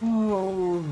Oh.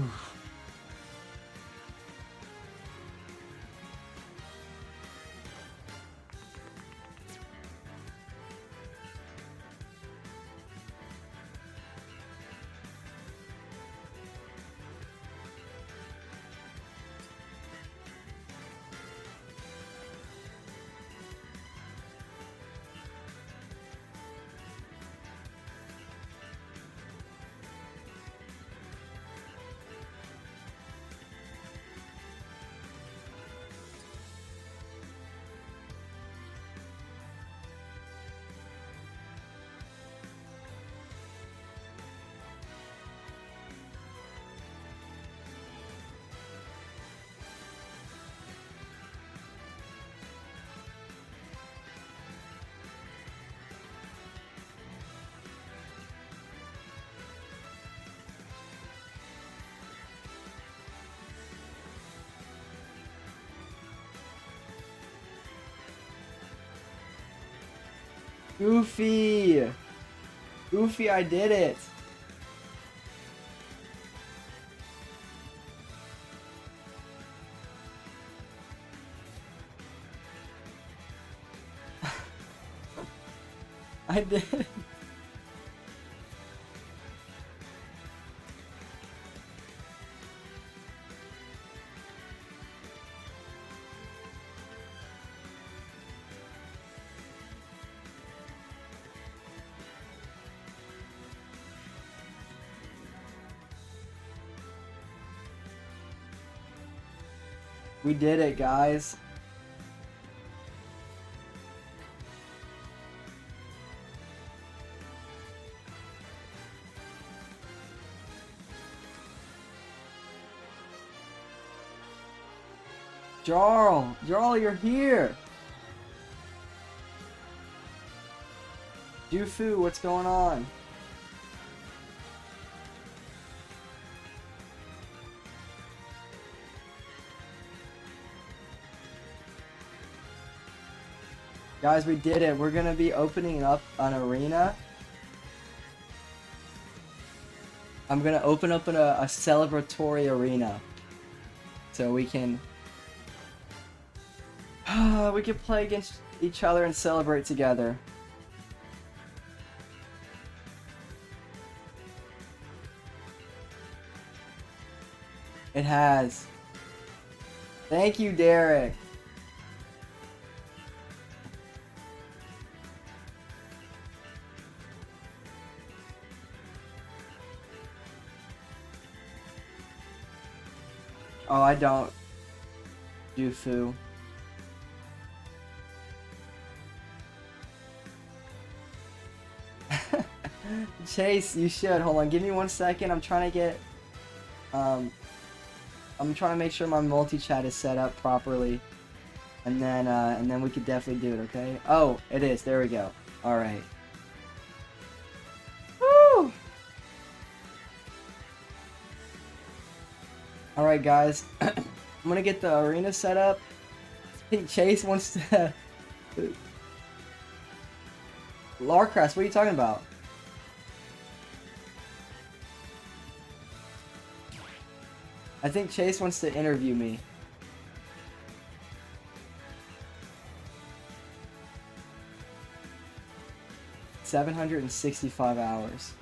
Goofy! Goofy, I did it! I did it. We did it, guys. Jarl! Jarl, you're here! Jufu, what's going on? Guys, we did it. We're gonna be opening up an arena. I'm gonna open up a celebratory arena. So we can play against each other and celebrate together. It has. Thank you, Derek. Oh, I don't. Jufu. Chase, you should. Hold on, give me 1 second. I'm trying to get I'm trying to make sure my multi-chat is set up properly. And then we could definitely do it, okay? Oh, it is. There we go. Alright. Woo! Alright, guys. I'm gonna get the arena set up. I think Chase wants to... Larcrest, what are you talking about? I think Chase wants to interview me. $765 hours.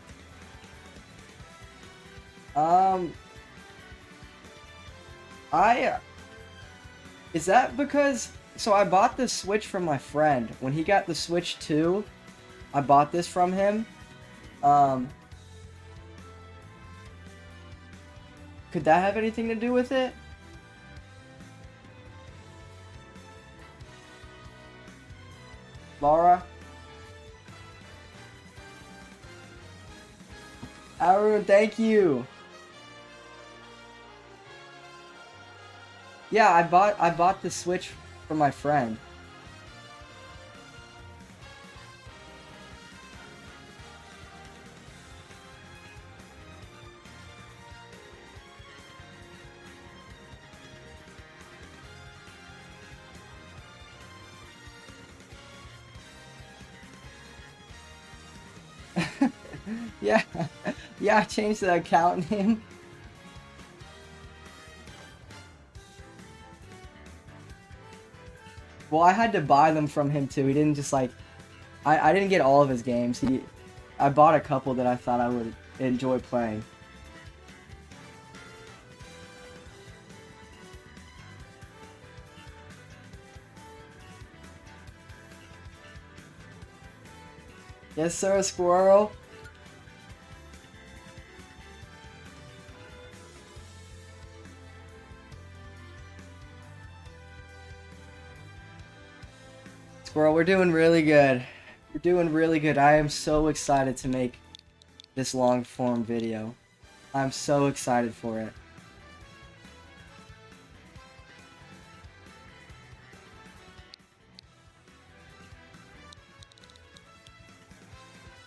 Is that because... So I bought the Switch from my friend. When he got the Switch 2, I bought this from him. Could that have anything to do with it? Laura? Arun, thank you. Yeah, I bought the Switch from my friend. Yeah, Yeah, I changed the account name. Well, I had to buy them from him too. He didn't just like... I didn't get all of his games. I bought a couple that I thought I would enjoy playing. Yes, sir, Squirrel. Squirrel, we're doing really good. We're doing really good. I am so excited to make this long form video. I'm so excited for it.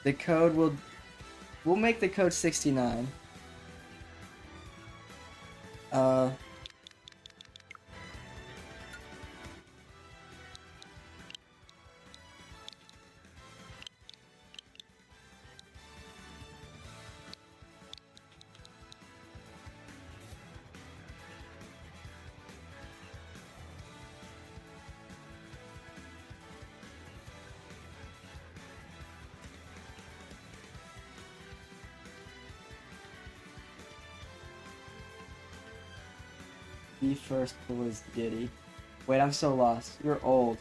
The code we'll make the code 69. The first pull is Diddy. Wait, I'm so lost. You're old.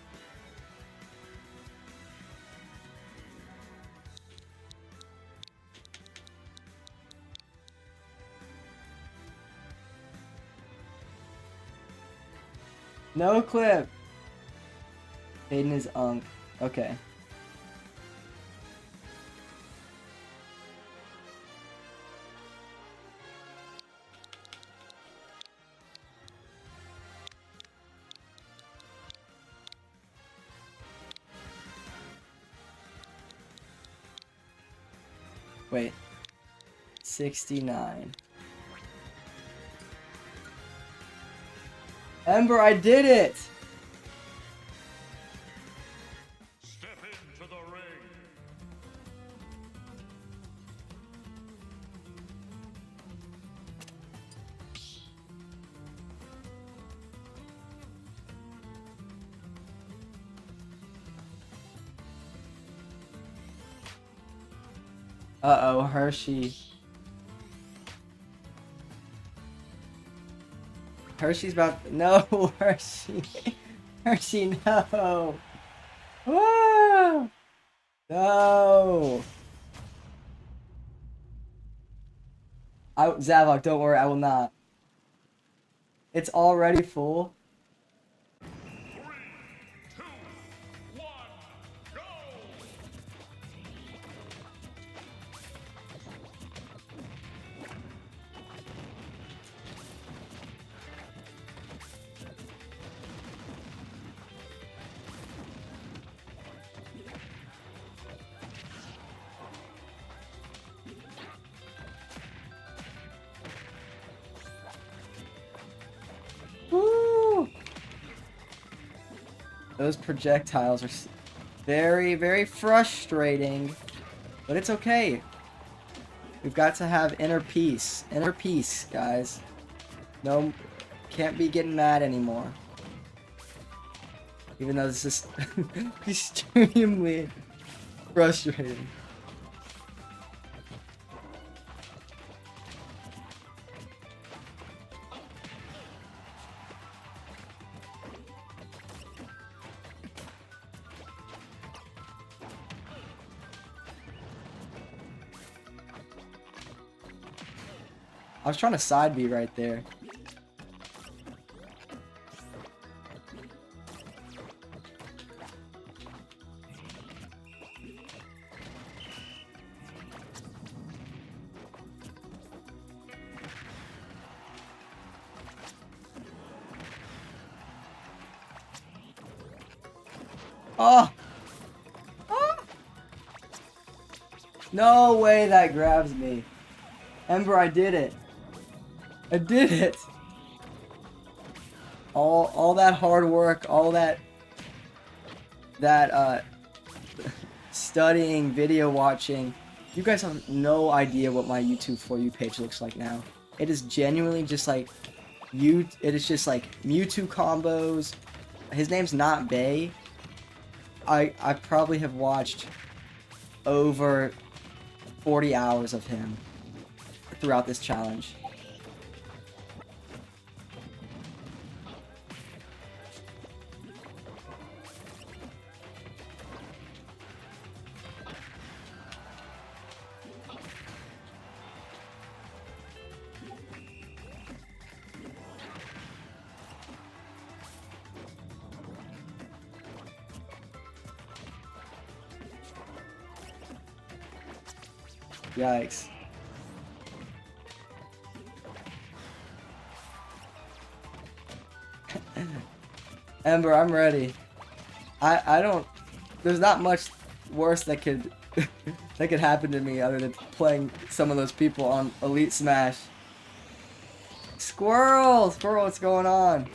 No clip. Hayden is Unk. Okay. Wait. 69. Ember, I did it! Step into the ring. Uh-oh, Hershey. Hershey's about... No, Hershey. Hershey, no. Woo! No. Zavok, don't worry, I will not. It's already full. 3, 2, 1, go! Woo! Those projectiles are very, very frustrating. But it's okay. We've got to have inner peace. Inner peace, guys. No, can't be getting mad anymore. Even though this is extremely frustrating. I was trying to side B right there. Oh! Oh! No way that grabs me. Ember, I did it. I did it. All that hard work, all that studying, video watching, You guys have no idea what my YouTube For You page looks like now. It is genuinely just like it is just like Mewtwo combos. His name's not Bay. I probably have watched over 40 hours of him throughout this challenge. Yikes. Ember, I'm ready. I don't... There's not much worse that could... that could happen to me other than playing some of those people on Elite Smash. Squirrel! Squirrel, what's going on?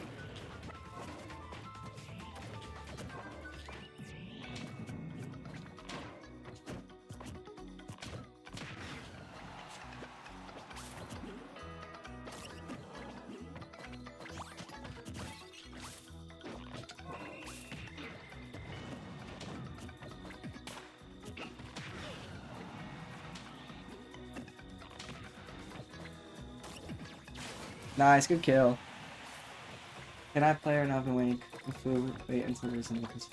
Nice, good kill. Can I play or not? I've been waiting. Wait until there's an increase.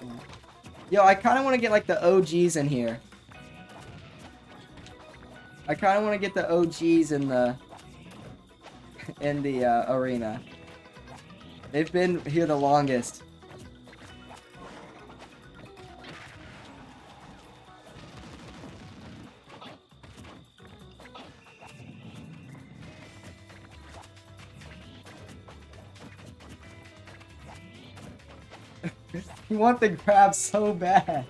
Yo, I kind of want to get like the OGs in here. I kind of want to get the OGs in the arena. They've been here the longest. You want the grab so bad.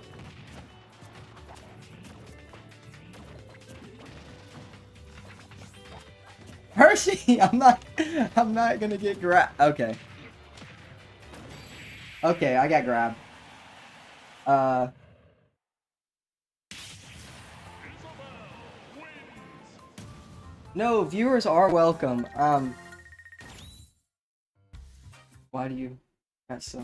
Hershey, I'm not gonna get grabbed. Okay. Okay, I got grabbed. No, viewers are welcome. Why do you got so?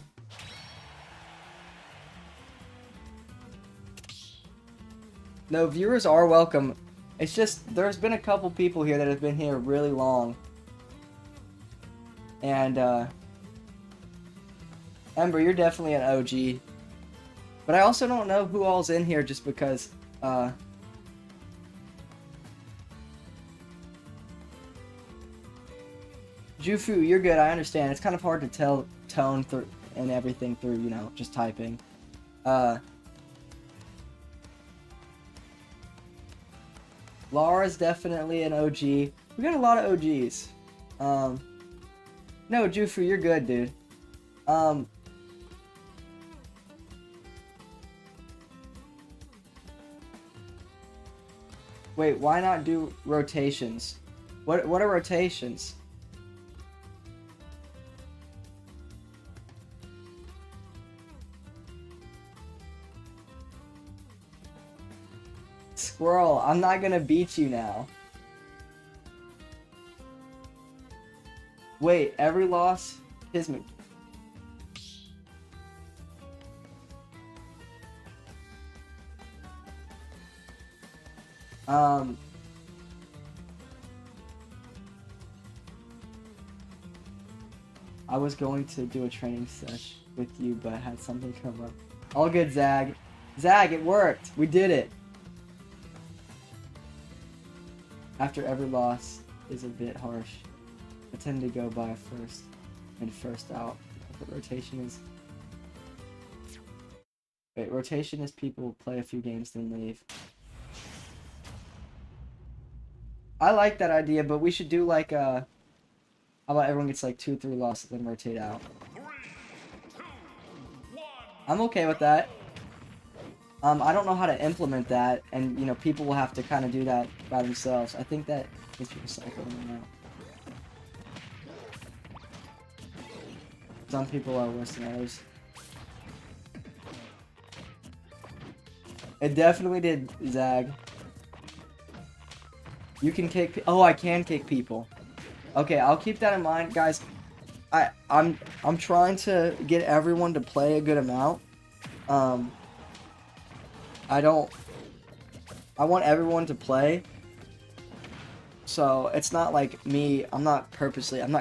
No, viewers are welcome. It's just, there's been a couple people here that have been here really long. And, Ember, you're definitely an OG. But I also don't know who all's in here just because, Jufu, you're good, I understand. It's kind of hard to tell tone through and everything through, you know, just typing. Lara's definitely an OG. We got a lot of OGs. No, Jufu, you're good, dude. Wait, why not do rotations? What are rotations? Squirrel, I'm not gonna beat you now. Wait, every loss? Kismet. I was going to do a training sesh with you, but had something come up. All good, Zag. Zag, it worked. We did it. After every loss is a bit harsh. I tend to go by first and first out. But rotation is... Wait, rotation is people play a few games then leave. I like that idea, but we should do like how about everyone gets like 2 or 3 losses then rotate out. 3, 2, 1. I'm okay with that. I don't know how to implement that, and you know, people will have to kind of do that by themselves. I think that needs to be recycled now. Some people are worse than others. It definitely did, Zag. You can kick. Oh, I can kick people. Okay, I'll keep that in mind, guys. I'm trying to get everyone to play a good amount. I want everyone to play. So it's not like me. I'm not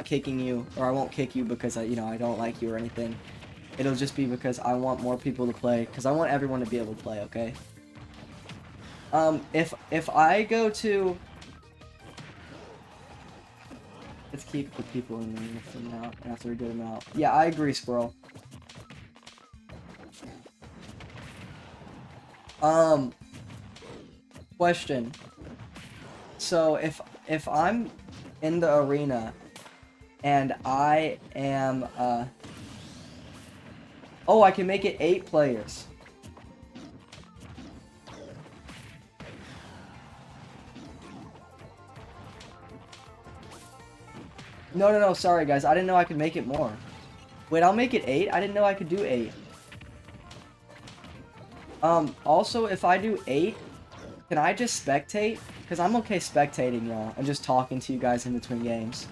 kicking you, or I won't kick you because I don't like you or anything. It'll just be because I want more people to play, because I want everyone to be able to play. Okay. If I go to, let's keep the people in there for now after a good amount. Yeah, I agree, Squirrel. Question. So if I'm in the arena and I am oh, I can make it 8 players. No, sorry guys. I didn't know I could make it more. Wait, I'll make it 8? I didn't know I could do 8. Also, if I do 8, can I just spectate? Because I'm okay spectating y'all and just talking to you guys in between games.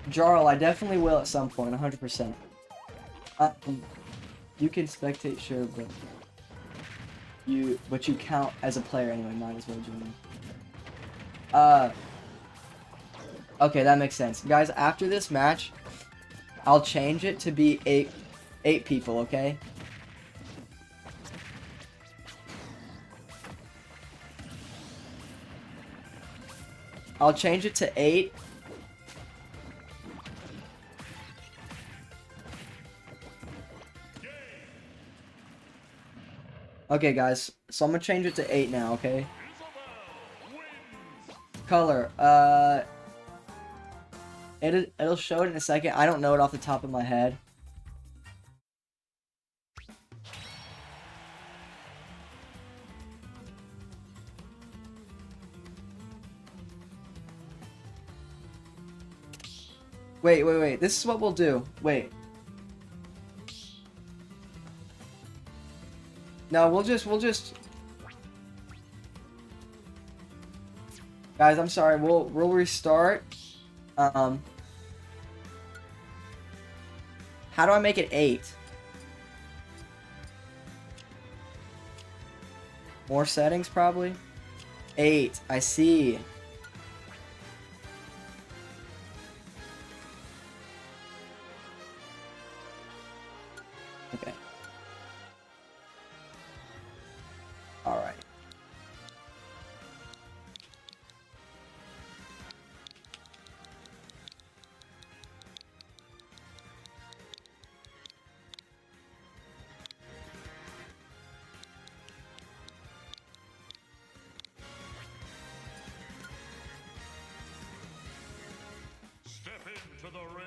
Jarl, I definitely will at some point, 100%. You can spectate, sure, but you count as a player anyway, might as well join. Okay, that makes sense. Guys, after this match, I'll change it to be 8 people, okay? I'll change it to 8. Okay, guys, so I'm gonna change it to 8 now, okay? Color, it'll show it in a second. I don't know it off the top of my head. Wait. This is what we'll do. Wait. No, we'll just... Guys, I'm sorry. We'll restart. How do I make it 8? More settings, probably? 8. I see. Okay. Alright. Step into the ring.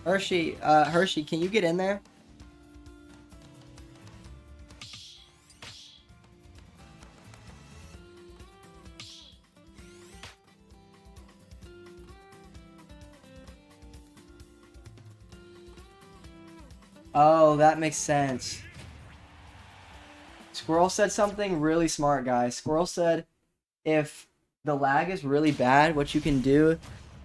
Hershey, can you get in there? Oh, that makes sense. Squirrel said something really smart, guys. Squirrel said if the lag is really bad, what you can do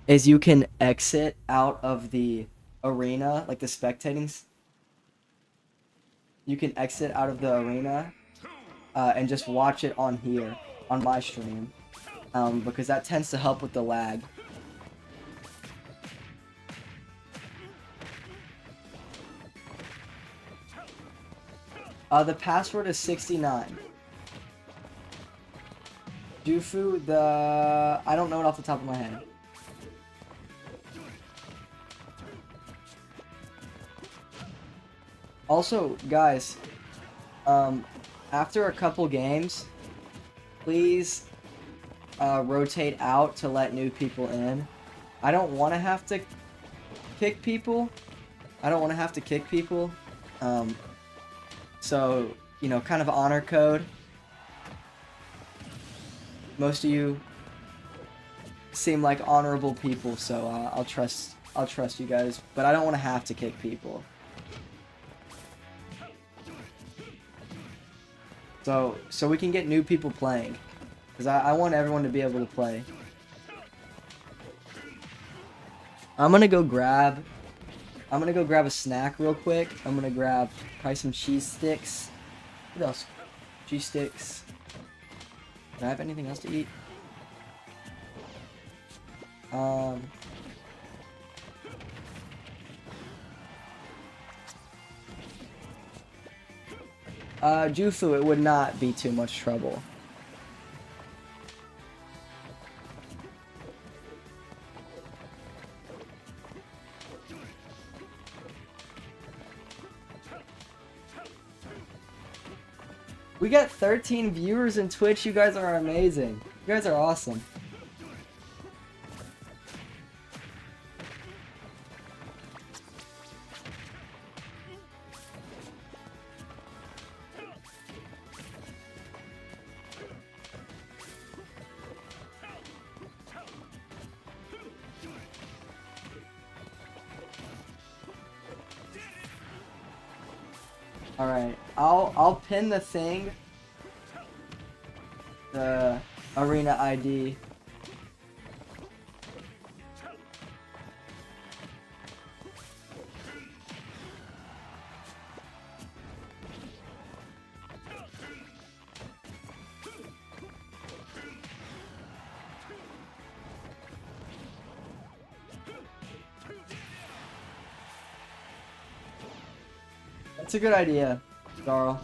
is you can exit out of the arena, like the spectating. You can exit out of the arena and just watch it on here, on my stream, because that tends to help with the lag. The password is 69. Jufu, I don't know it off the top of my head. Also, guys, after a couple games, please rotate out to let new people in. I don't want to have to kick people. So, you know, kind of honor code. Most of you seem like honorable people, so I'll trust you guys, but I don't want to have to kick people. So we can get new people playing, because I want everyone to be able to play. I'm gonna go grab a snack real quick. I'm gonna grab probably some cheese sticks. What else? Cheese sticks. Do I have anything else to eat? Jufu, it would not be too much trouble. We got 13 viewers in Twitch. You guys are amazing. You guys are awesome. Alright, I'll pin the thing. The arena ID. That's a good idea, Darl.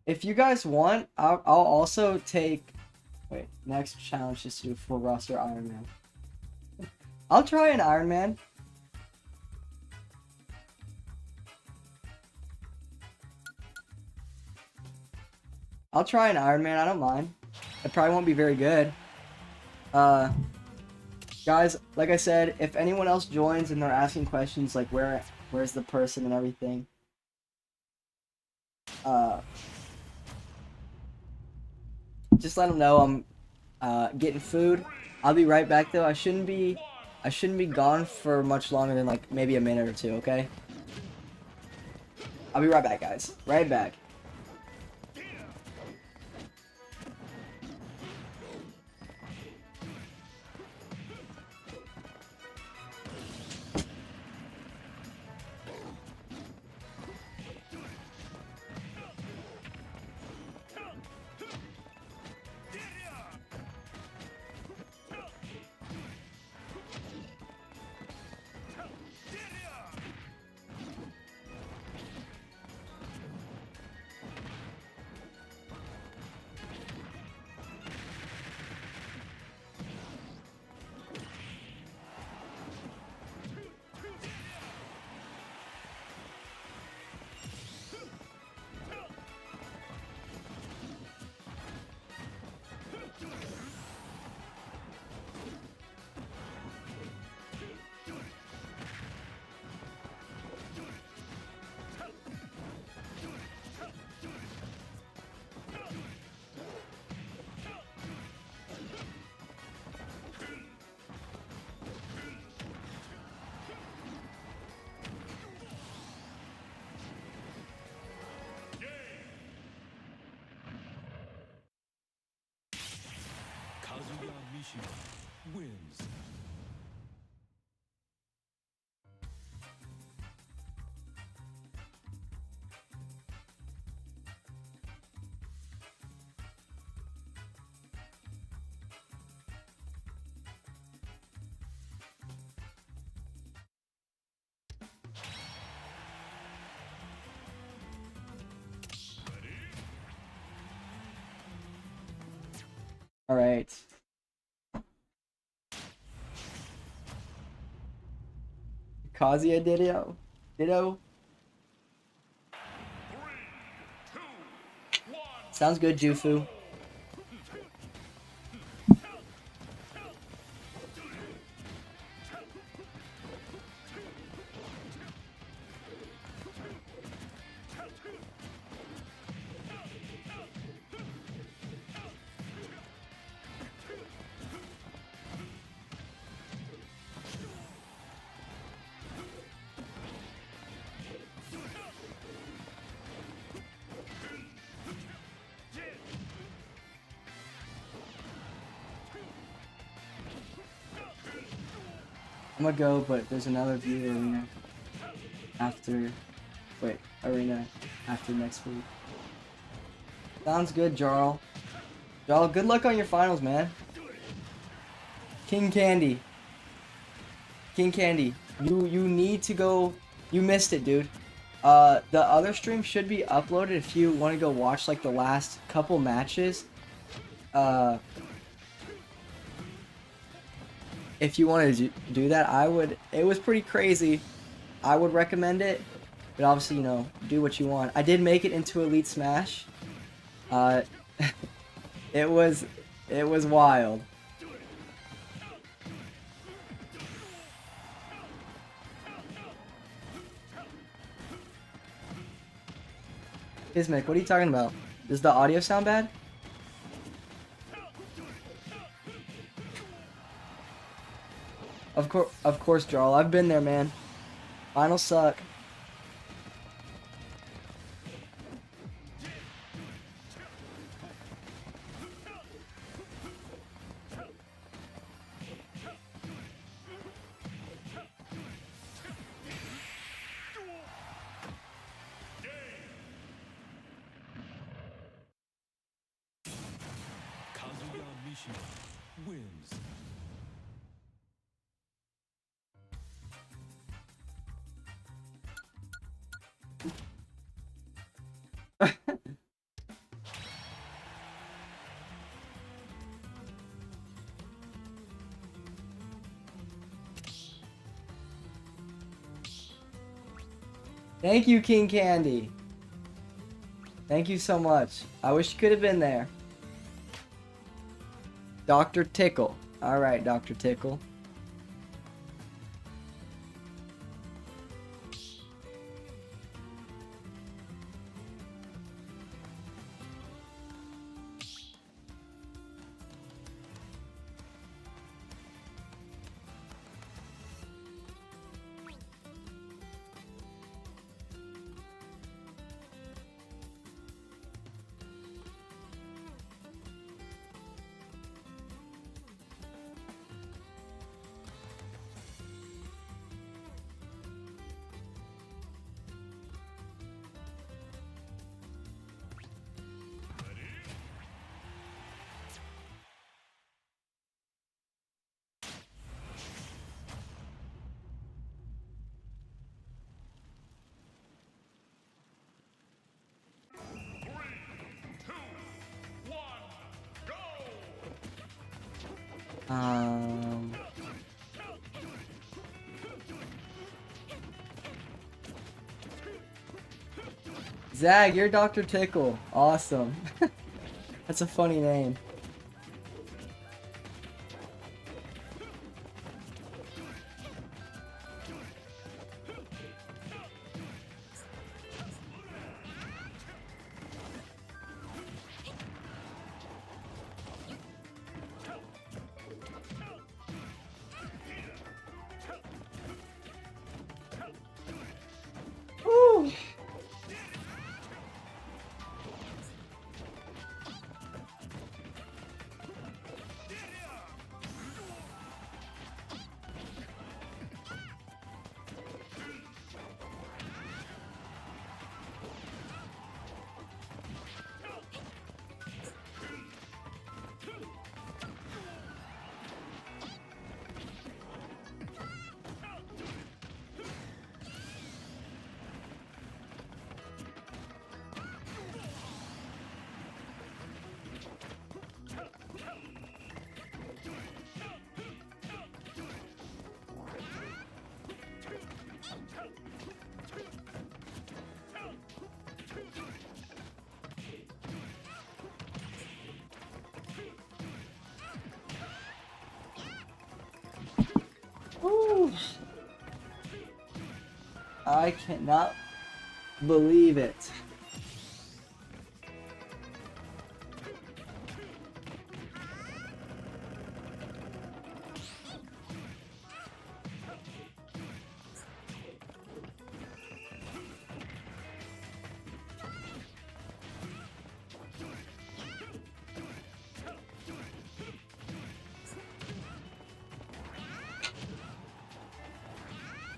If you guys want, I'll also take... Wait, next challenge is to do full roster Iron Man. I'll try an Iron Man. I'll try an Iron Man, I don't mind. It probably won't be very good. Guys, like I said, if anyone else joins and they're asking questions like where's the person and everything, just let them know I'm getting food. I'll be right back though. I shouldn't be gone for much longer than like maybe a minute or two, okay? I'll be right back, guys. Right back. Kazuya Mishima wins. All right. Kazuya Ditto. Ditto. Sounds good, Jufu. I'm gonna go, but there's another view arena after. Wait, arena after next week. Sounds good, Jarl. Jarl, good luck on your finals, man. King Candy. King Candy, you need to go. You missed it, dude. The other stream should be uploaded if you want to go watch like the last couple matches. If you want to do that, I would. It was pretty crazy. I would recommend it, but obviously, you know, do what you want. I did make it into Elite Smash. It was wild. Kismic, what are you talking about? Does the audio sound bad? Of course, Jarl. I've been there, man. Finals suck. Kazuya Mishima wins. Thank you, King Candy. Thank you so much. I wish you could have been there. Dr. Tickle. Alright, Dr. Tickle. Zag, you're Dr. Tickle. Awesome. That's a funny name. Woo! Woo. I cannot believe it.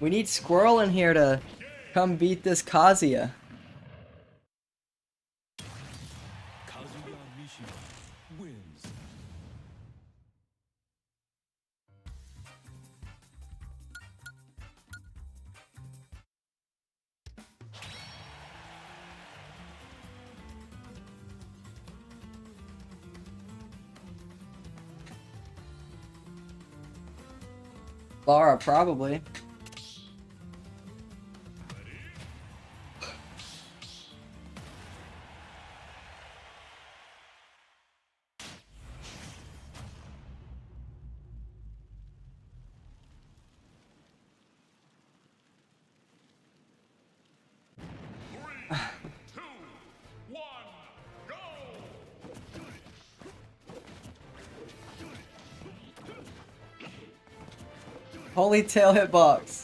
We need Squirrel in here to come beat this Kazuya. Kazuya Mishima wins. Lara, probably. Holy tail hitbox.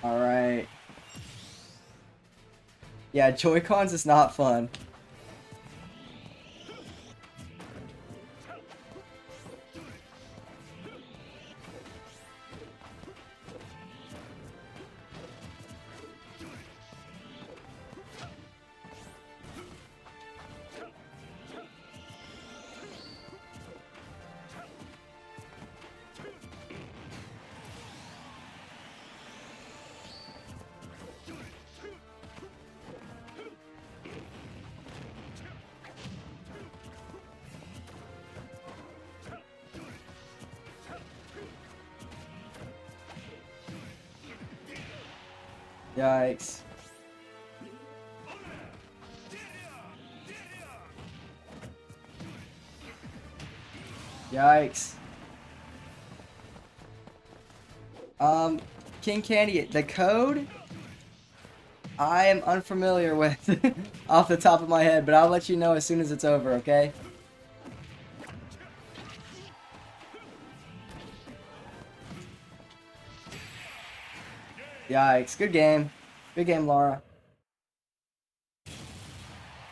Alright. Yeah, Joy-Cons is not fun. Yikes. Yikes. King Candy, the code I am unfamiliar with off the top of my head, but I'll let you know as soon as it's over, okay? Yikes. Good game. Good game, Lara.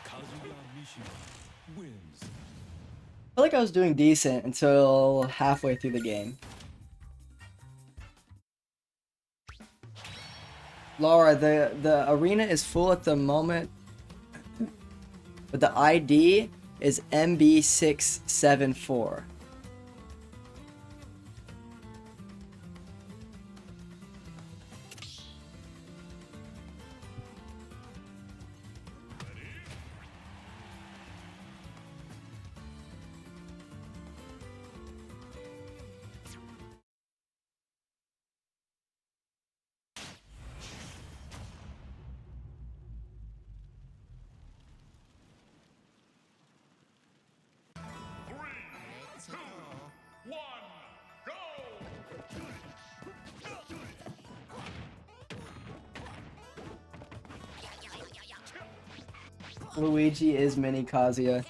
Kazuya Mishima wins. I feel like I was doing decent until halfway through the game. Laura, the arena is full at the moment, but the ID is MB674. Luigi is mini Kazuya.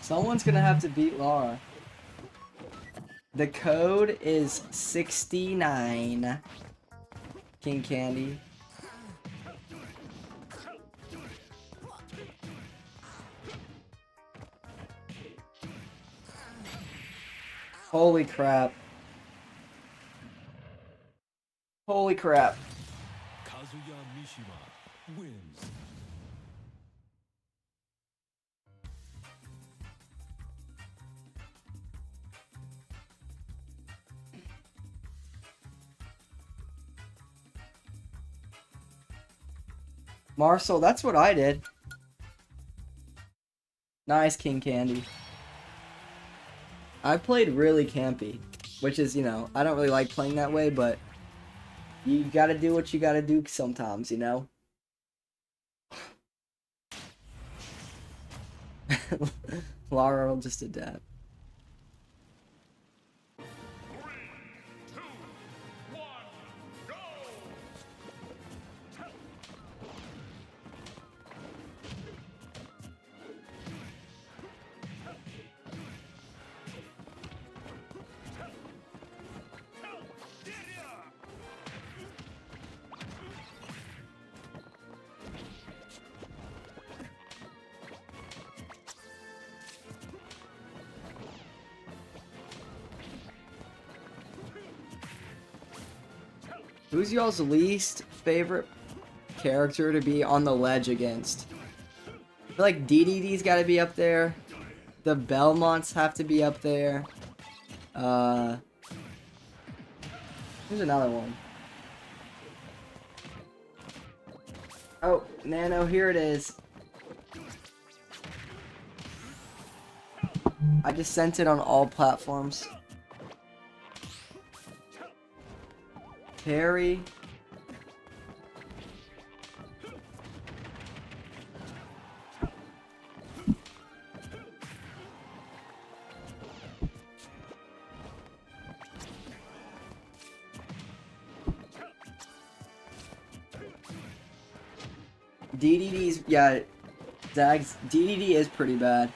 Someone's gonna have to beat Lara. The code is 69. King Candy. Holy crap. Holy crap. Kazuya Mishima wins. Marcel, that's what I did. Nice, King Candy. I played really campy, which is, you know, I don't really like playing that way, but you gotta do what you gotta do sometimes, you know? Lara will just adapt. Who's y'all's least favorite character to be on the ledge against? I feel like DDD's gotta be up there. The Belmonts have to be up there. Here's another one. Oh, Nano, here it is. I just sent it on all platforms. Terry. DDD's, yeah, Zags, DDD is pretty bad.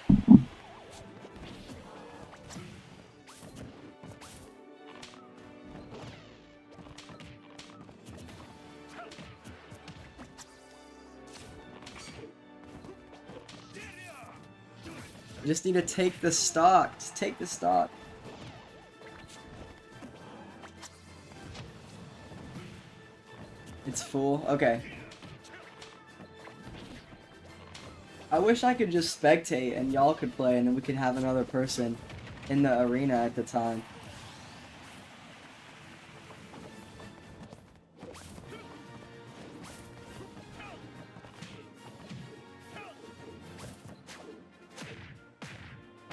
Just need to take the stock. Just take the stock. It's full. Okay. I wish I could just spectate and y'all could play and then we could have another person in the arena at the time.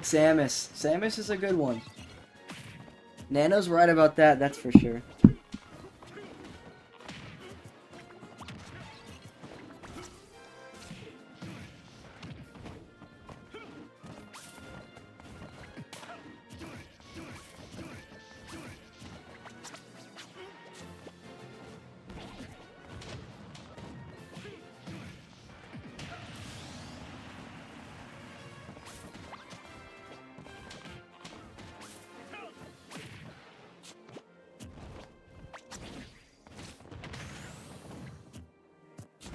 Samus. Samus is a good one. Nano's right about that, that's for sure.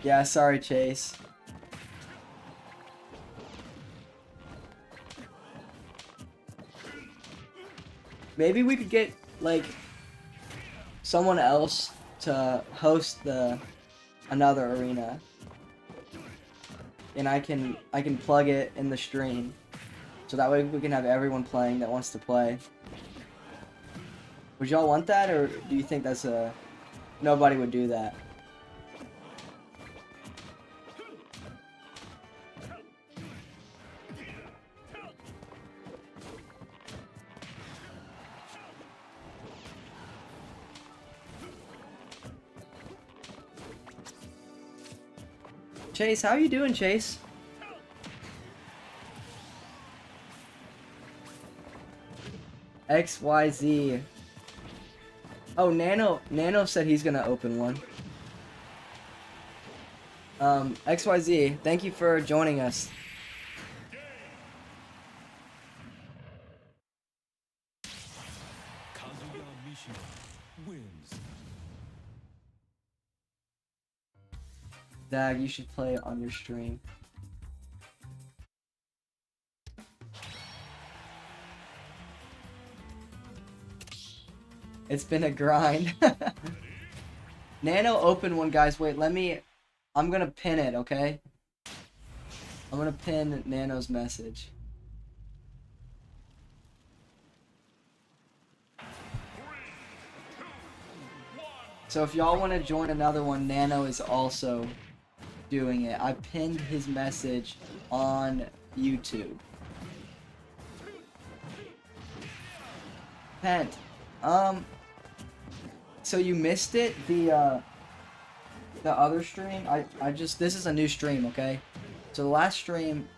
Yeah, sorry, Chase. Maybe we could get, like, someone else to host another arena. And I can plug it in the stream. So that way we can have everyone playing that wants to play. Would y'all want that, or do you think that's nobody would do that? Chase, how you doing, Chase? XYZ. Oh, Nano said he's gonna open one. XYZ, thank you for joining us. Dag, you should play it on your stream. It's been a grind. Nano opened one, guys. Wait, I'm gonna pin it, okay? I'm gonna pin Nano's message. So if y'all want to join another one, Nano is also doing it. I pinned his message on YouTube. Pent. So you missed it, the other stream. This is a new stream, okay? So the last stream,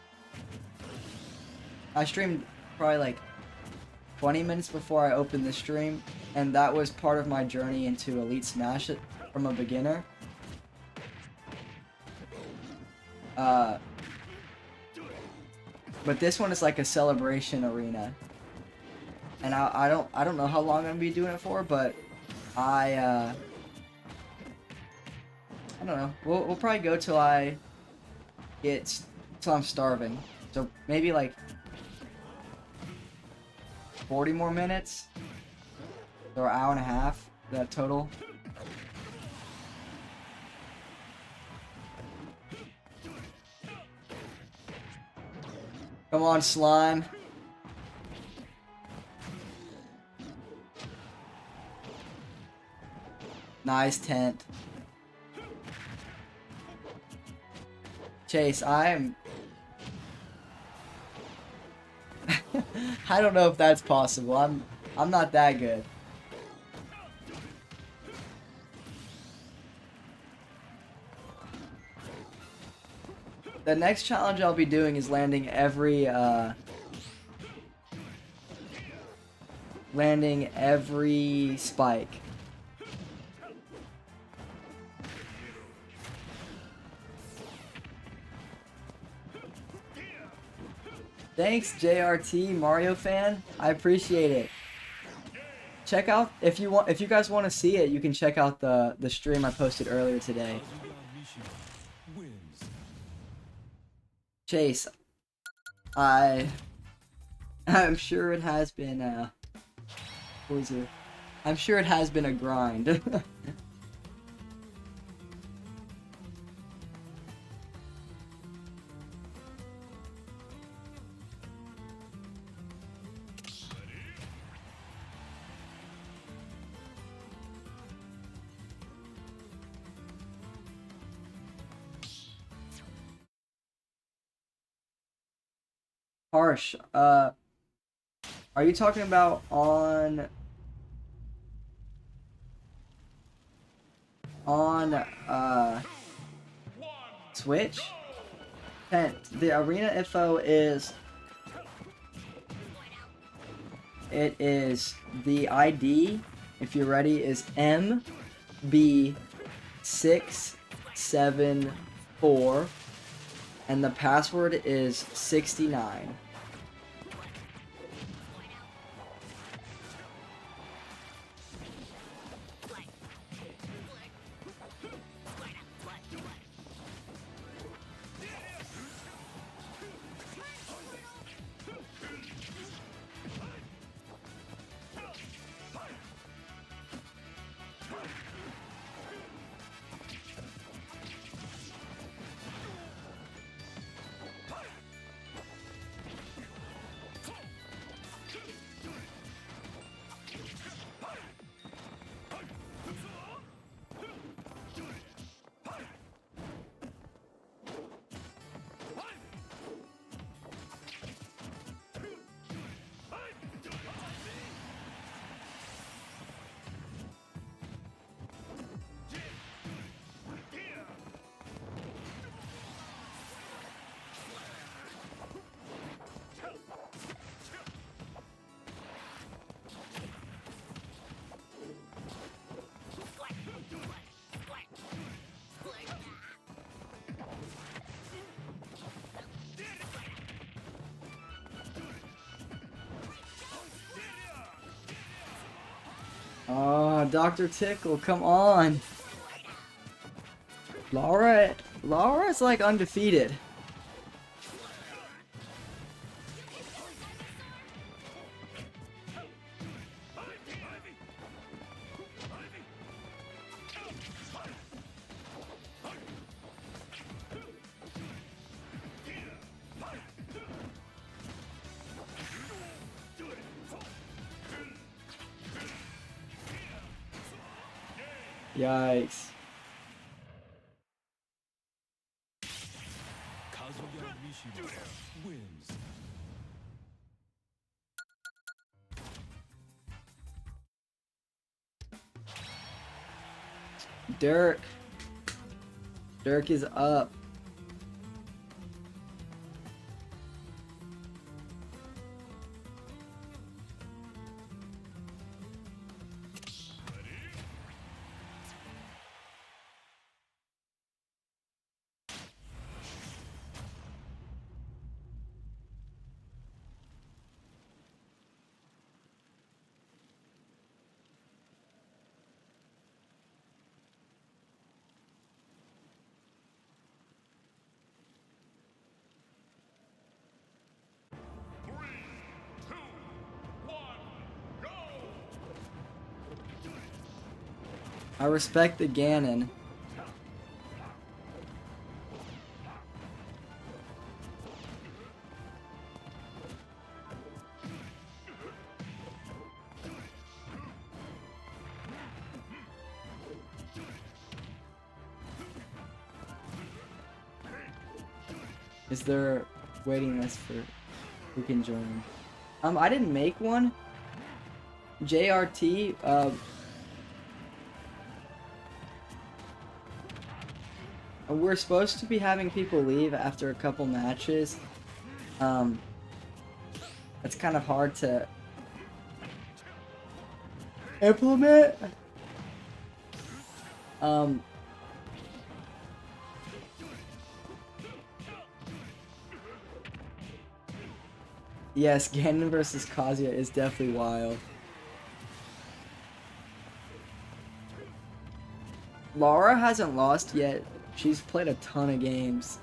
I streamed probably like 20 minutes before I opened the stream, and that was part of my journey into Elite Smash from a beginner. But this one is like a celebration arena, and I don't know how long I'm gonna be doing it for, but I don't know. We'll probably go till I'm starving. So maybe like 40 more minutes, or an hour and a half. That total. Come on, slime. Nice tent. Chase, I don't know if that's possible. I'm not that good. The next challenge I'll be doing is landing every spike. Thanks, JRT Mario fan. I appreciate it. Check out if you guys want to see it, you can check out the stream I posted earlier today. Kazuya Mishima wins. Chase, I'm sure it has been I'm sure it has been a grind. Harsh, are you talking about on Twitch? The arena info is the ID, if you're ready, is MB674 and the password is 69. Oh, Dr. Tickle, come on. Alright. Laura's like undefeated. Yikes. Kazuya Mishima wins. Dirk. Dirk is up. I respect the Ganon. Is there a waiting list for who can join? I didn't make one. JRT, we're supposed to be having people leave after a couple matches. It's kind of hard to implement. Yes, Ganon versus Kazuya is definitely wild. Laura hasn't lost yet. She's played a ton of games.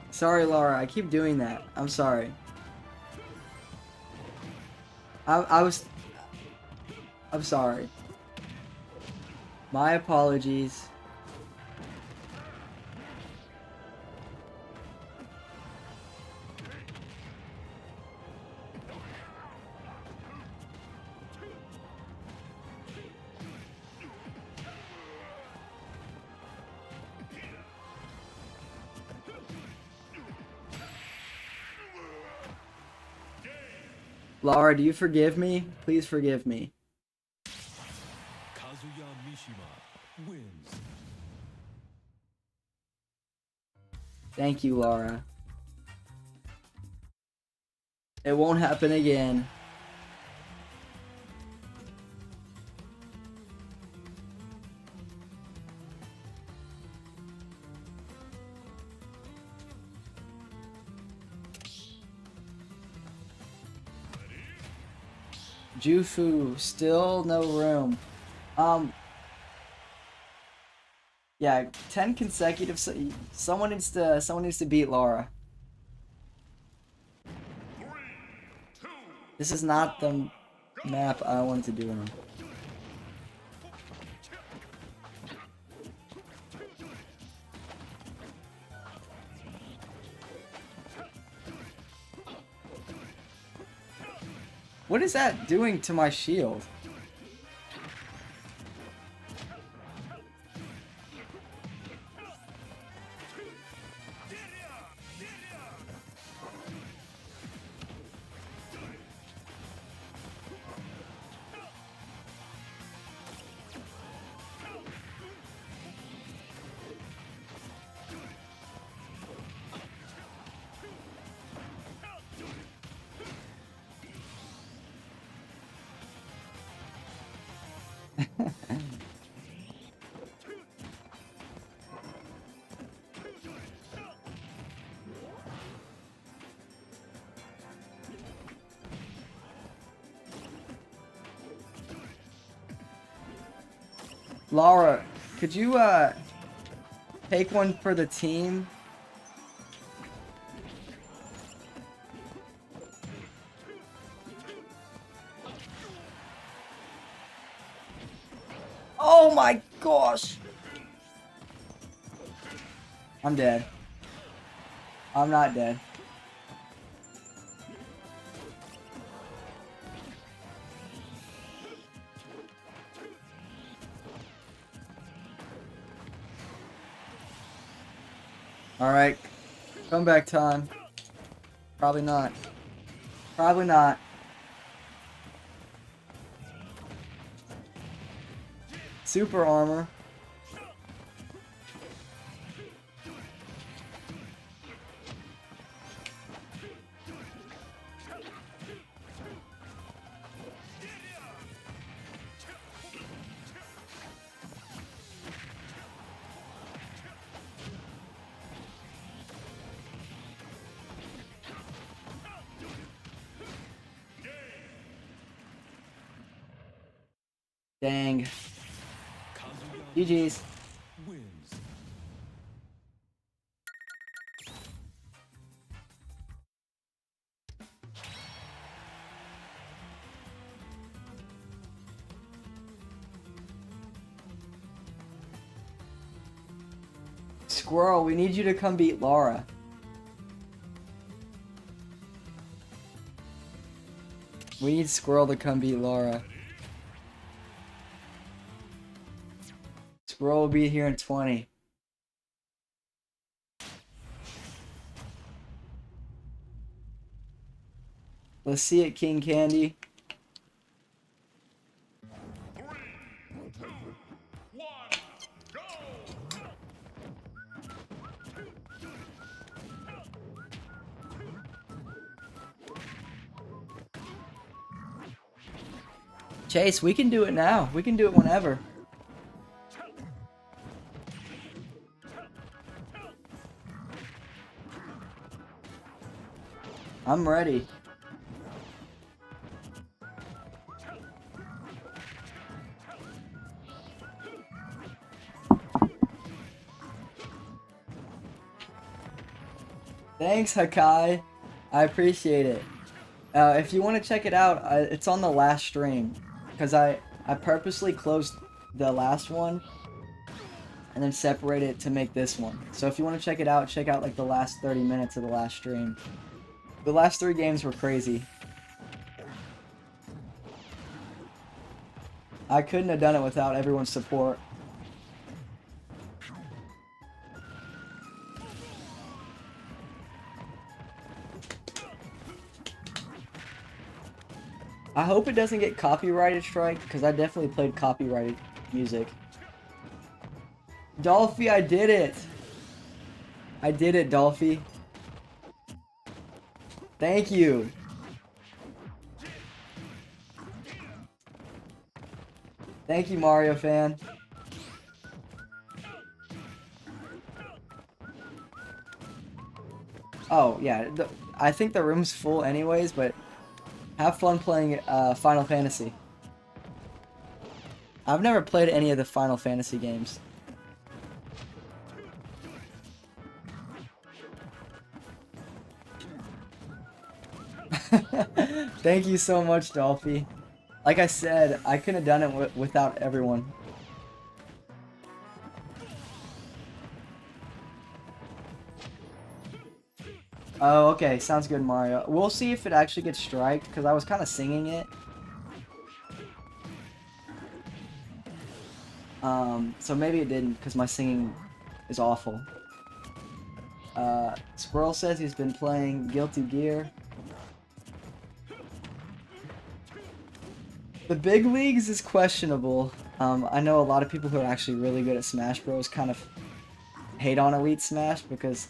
Sorry, Laura. I keep doing that. I'm sorry. I'm sorry. My apologies. Laura, do you forgive me? Please forgive me. Kazuya Mishima wins. Thank you, Laura. It won't happen again. Jufu, still no room. Yeah, 10 consecutive. Someone needs to beat Laura. This is not the map I wanted to do it on. What is that doing to my shield? Laura, could you take one for the team? Oh my gosh! I'm dead. I'm not dead. Alright. Comeback time. Probably not. Probably not. Super armor. Dang. GG's. Wins. Squirrel, we need you to come beat Laura. We need Squirrel to come beat Laura. Squirrel will be here in 20. Let's see it, King Candy. Chase, we can do it now. We can do it whenever. I'm ready. Thanks, Hakai. I appreciate it. If you want to check it out, it's on the last stream. Because I purposely closed the last one and then separated it to make this one. So if you want to check it out, check out like the last 30 minutes of the last stream. The last 3 games were crazy. I couldn't have done it without everyone's support. I hope it doesn't get copyrighted strike, because I definitely played copyrighted music. Dolphy, I did it! I did it, Dolphy. Thank you! Thank you, Mario fan. Oh, yeah, I think the room's full anyways, but have fun playing Final Fantasy. I've never played any of the Final Fantasy games. Thank you so much, Dolphy. Like I said, I couldn't have done it without everyone. Oh, okay. Sounds good, Mario. We'll see if it actually gets striked, because I was kind of singing it. So maybe it didn't, because my singing is awful. Squirrel says he's been playing Guilty Gear. The big leagues is questionable. I know a lot of people who are actually really good at Smash Bros. Kind of hate on Elite Smash because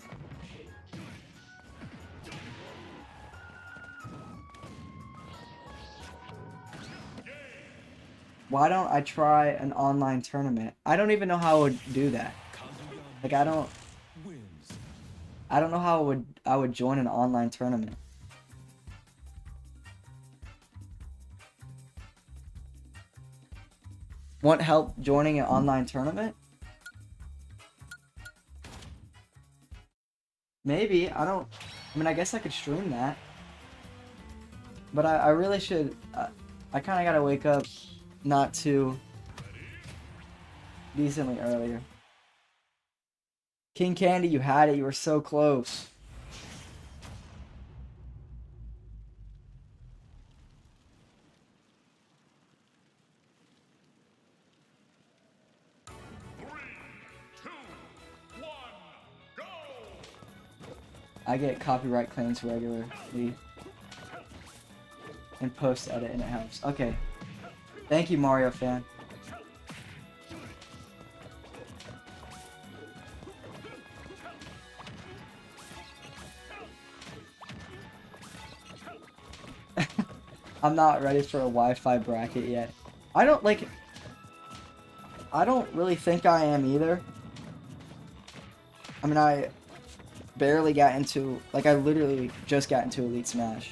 why don't I try an online tournament? I don't even know how I would do that. Like I don't know how I would join an online tournament. Want help joining an online tournament? Maybe. I mean, I guess I could stream that. But I really should. I kind of gotta wake up not too decently earlier. King Candy, you had it. You were so close. I get copyright claims regularly and post edit, and it helps. Okay. Thank you, Mario fan. I'm not ready for a Wi-Fi bracket yet. I don't really think I am either. I mean, I barely got into, like, I literally just got into Elite Smash,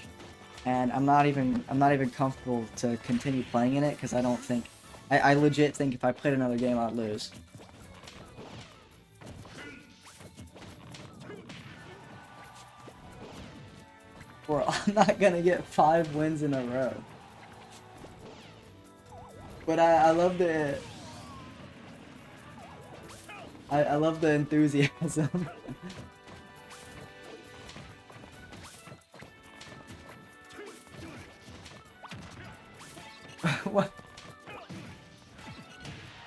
and I'm not even comfortable to continue playing in it because I don't think, I legit think if I played another game I'd lose. Or I'm not gonna get 5 wins in a row. But I love the I love the enthusiasm. What?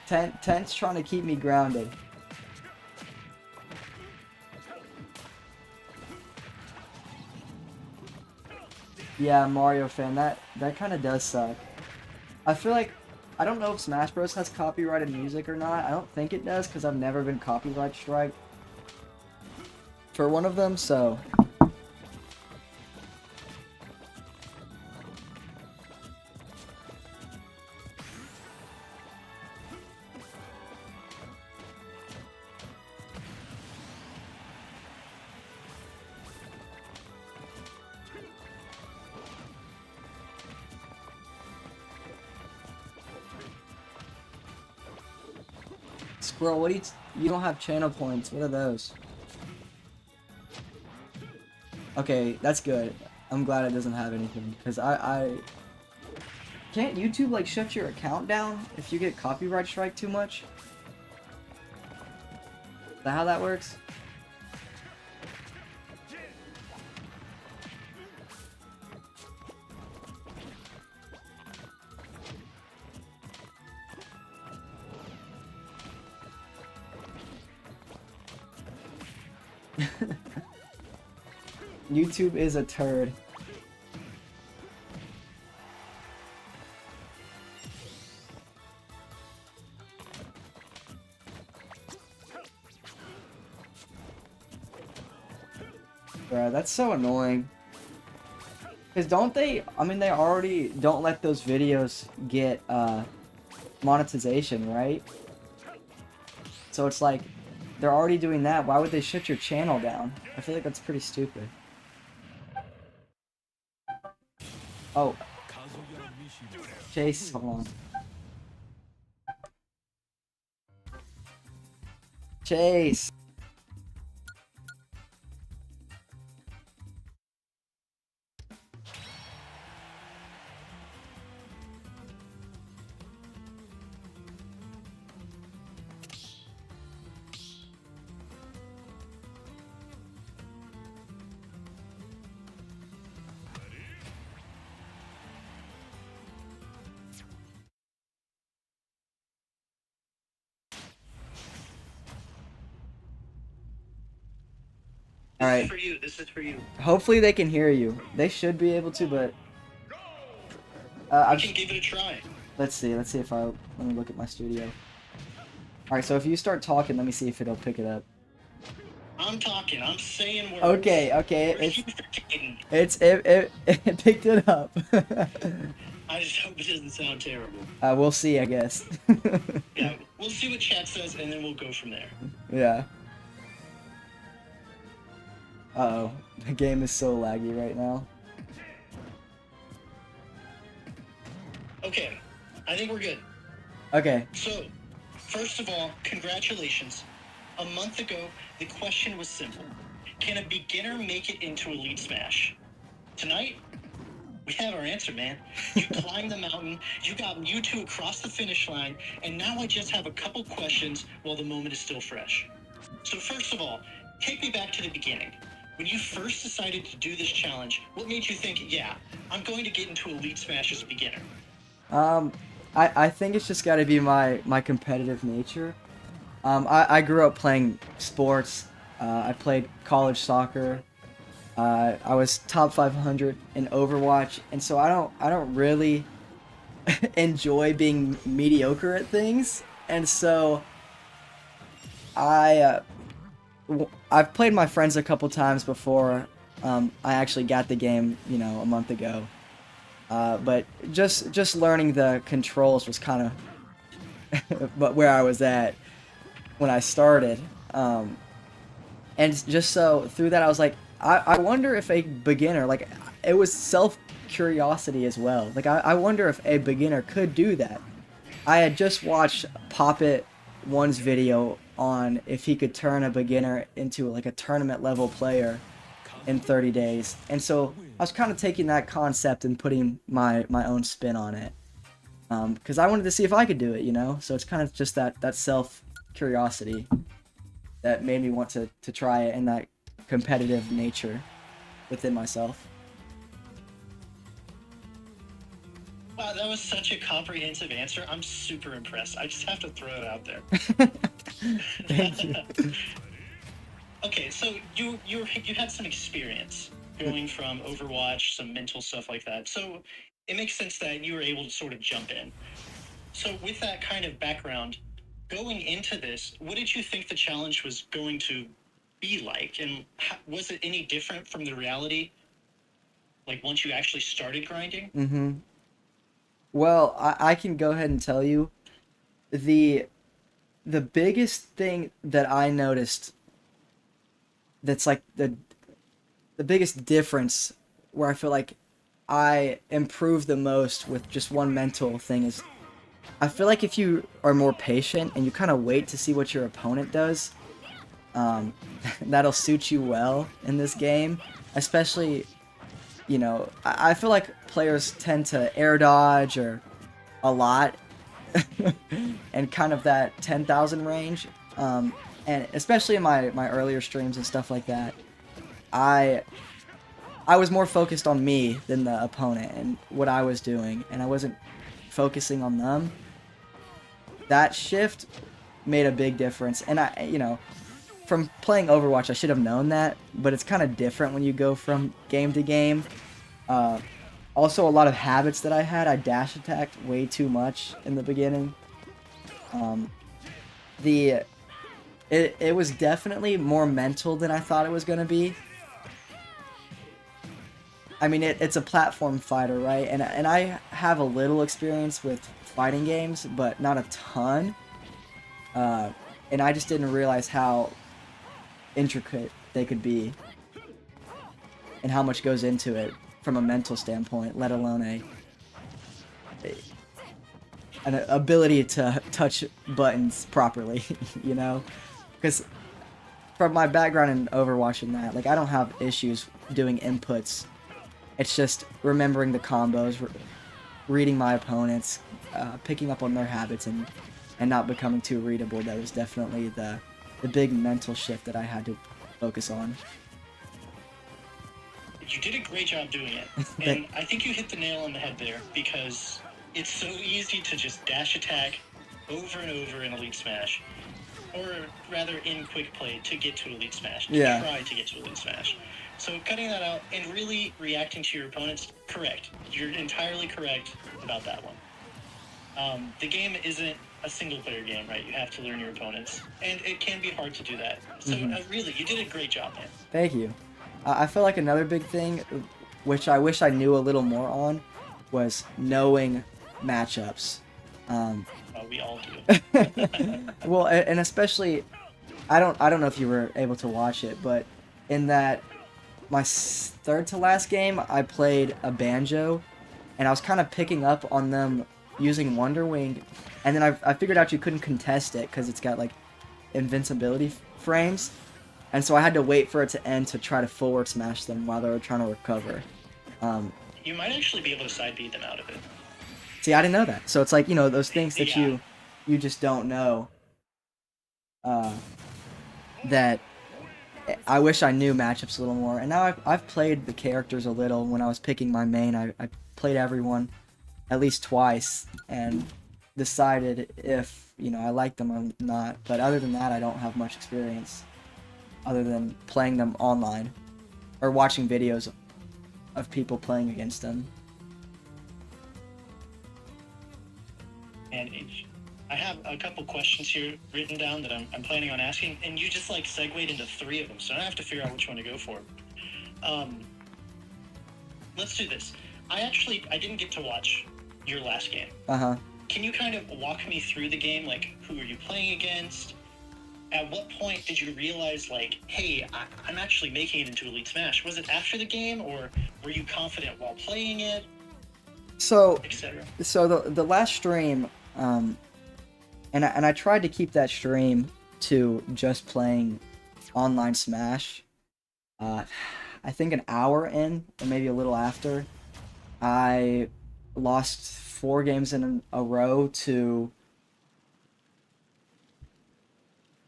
Tent's trying to keep me grounded. Yeah, Mario fan, that kind of does suck. I feel like, I don't know if Smash Bros has copyrighted music or not. I don't think it does because I've never been copyright strike for one of them, so. Squirrel, what do you don't have channel points. What are those? Okay, that's good. I'm glad it doesn't have anything, because I can't YouTube like shut your account down if you get copyright strike too much? Is that how that works? YouTube is a turd. Bruh, that's so annoying. Cause don't they, I mean, they already don't let those videos get monetization, right? So it's like, they're already doing that. Why would they shut your channel down? I feel like that's pretty stupid. Oh. Chase, hold on. Chase! Alright. This is for you. Hopefully they can hear you. They should be able to, but... I can give it a try. Let's see if let me look at my studio. Alright, so if you start talking, let me see if it'll pick it up. I'm talking, I'm saying words. Okay, it picked it up. I just hope it doesn't sound terrible. We'll see, I guess. Yeah, we'll see what chat says, and then we'll go from there. Yeah. Uh-oh. The game is so laggy right now. Okay, I think we're good. Okay. So, first of all, congratulations. A month ago, the question was simple. Can a beginner make it into Elite Smash? Tonight, we have our answer, man. You climbed the mountain, you got Mewtwo across the finish line, and now I just have a couple questions while the moment is still fresh. So first of all, take me back to the beginning. When you first decided to do this challenge, what made you think, yeah, I'm going to get into Elite Smash as a beginner? I think it's just got to be my competitive nature. I grew up playing sports. I played college soccer. I was top 500 in Overwatch, and so I don't really enjoy being mediocre at things, and so I've played my friends a couple times before. I actually got the game, a month ago. But just learning the controls was kind of but where I was at when I started. And just so through that, I was like, I wonder if a beginner, like, it was self curiosity as well. Like, I wonder if a beginner could do that. I had just watched Poppet One's video on if he could turn a beginner into like a tournament level player in 30 days. And so I was kind of taking that concept and putting my own spin on it. Because I wanted to see if I could do it, So it's kind of just that self curiosity that made me want to try it, and that competitive nature within myself. Wow, that was such a comprehensive answer. I'm super impressed. I just have to throw it out there. Thank you. Okay, so you had some experience going from Overwatch, some mental stuff like that. So it makes sense that you were able to sort of jump in. So with that kind of background, going into this, what did you think the challenge was going to be like? And was it any different from the reality? Like once you actually started grinding? Mm-hmm. Well, I can go ahead and tell you the biggest thing that I noticed that's like the biggest difference where I feel like I improve the most with just one mental thing is I feel like if you are more patient and you kind of wait to see what your opponent does, that'll suit you well in this game. Especially, I feel like players tend to air dodge or a lot and kind of that 10,000 range. And especially in my earlier streams and stuff like that, I was more focused on me than the opponent and what I was doing, and I wasn't focusing on them. That shift made a big difference, and from playing Overwatch, I should have known that, but it's kind of different when you go from game to game. Also, a lot of habits that I had. I dash attacked way too much in the beginning. It was definitely more mental than I thought it was going to be. I mean, it's a platform fighter, right? And I have a little experience with fighting games, but not a ton. And I just didn't realize how intricate they could be and how much goes into it from a mental standpoint, let alone an ability to touch buttons properly, Because from my background in Overwatch and that, like, I don't have issues doing inputs. It's just remembering the combos, reading my opponents, picking up on their habits, and not becoming too readable. That was definitely the big mental shift that I had to focus on. You did a great job doing it. And I think you hit the nail on the head there, because it's so easy to just dash attack over and over in Elite Smash. Or rather in Quick Play to get to Elite Smash. Try to get to Elite Smash. So cutting that out and really reacting to your opponents, correct. You're entirely correct about that one. The game isn't a single-player game, right? You have to learn your opponents. And it can be hard to do that. So really, you did a great job, man. Thank you. I feel like another big thing, which I wish I knew a little more on, was knowing matchups. We all do. Well, and especially, I don't know if you were able to watch it, but in that my third to last game, I played a Banjo, and I was kind of picking up on them using Wonder Wing, and then I figured out you couldn't contest it because it's got like invincibility frames, and so I had to wait for it to end to try to forward smash them while they were trying to recover. You might actually be able to side beat them out of it. See, I didn't know that. So it's like, you know, those things that Yeah. you just don't know. That I wish I knew matchups a little more. And now I've played the characters a little. When I was picking my main, I played everyone at least twice and decided if, you know, I like them or not. But other than that, I don't have much experience other than playing them online or watching videos of people playing against them. And I have a couple questions here written down that I'm planning on asking, and you just like segued into 3 of them, so I have to figure out which one to go for. Let's do this. I didn't get to watch your last game. Uh-huh. Can you kind of walk me through the game? Like, who are you playing against? At what point did you realize, like, hey, I'm actually making it into Elite Smash? Was it after the game, or were you confident while playing it, So etc.? So the last stream, and I tried to keep that stream to just playing online Smash. I think an hour in, or maybe a little after, I lost 4 games in a row to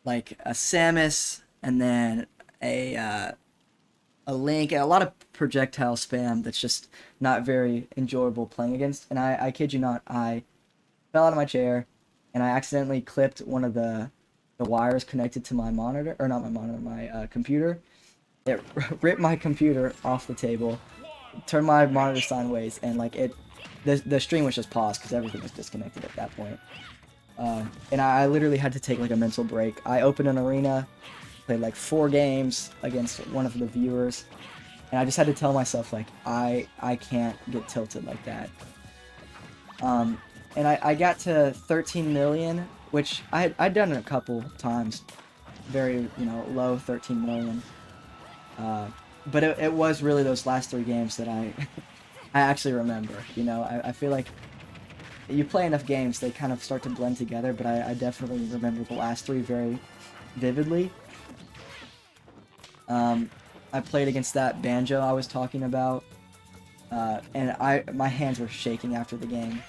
like a Samus, and then a Link, and a lot of projectile spam that's just not very enjoyable playing against. And I kid you not, I fell out of my chair and I accidentally clipped one of the wires connected to my monitor, or not my monitor, my computer. It ripped my computer off the table, turned my monitor sideways, and like the stream was just paused because everything was disconnected at that point. And I literally had to take like a mental break. I opened an arena, played like 4 games against one of the viewers, and I just had to tell myself like I can't get tilted like that. And I got to 13 million, which I'd done it a couple times, very, you know, low 13 million. But it was really those last 3 games that I actually remember. You know, I feel like you play enough games, they kind of start to blend together, but I definitely remember the last 3 very vividly. I played against that Banjo I was talking about, and my hands were shaking after the game.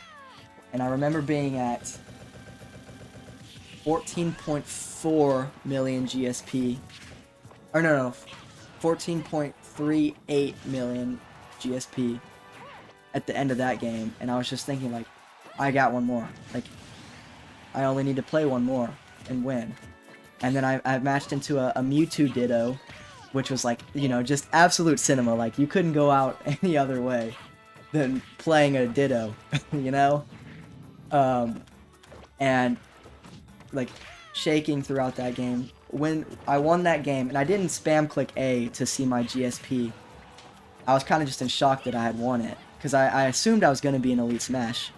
And I remember being at 14.4 million GSP, or no, 14.38 million GSP at the end of that game, and I was just thinking like, I got one more. Like, I only need to play one more and win. And then I matched into a Mewtwo Ditto, which was like, you know, just absolute cinema. Like, you couldn't go out any other way than playing a Ditto, you know? And like shaking throughout that game. When I won that game, and I didn't spam click A to see my GSP, I was kind of just in shock that I had won it, because I assumed I was going to be in Elite Smash.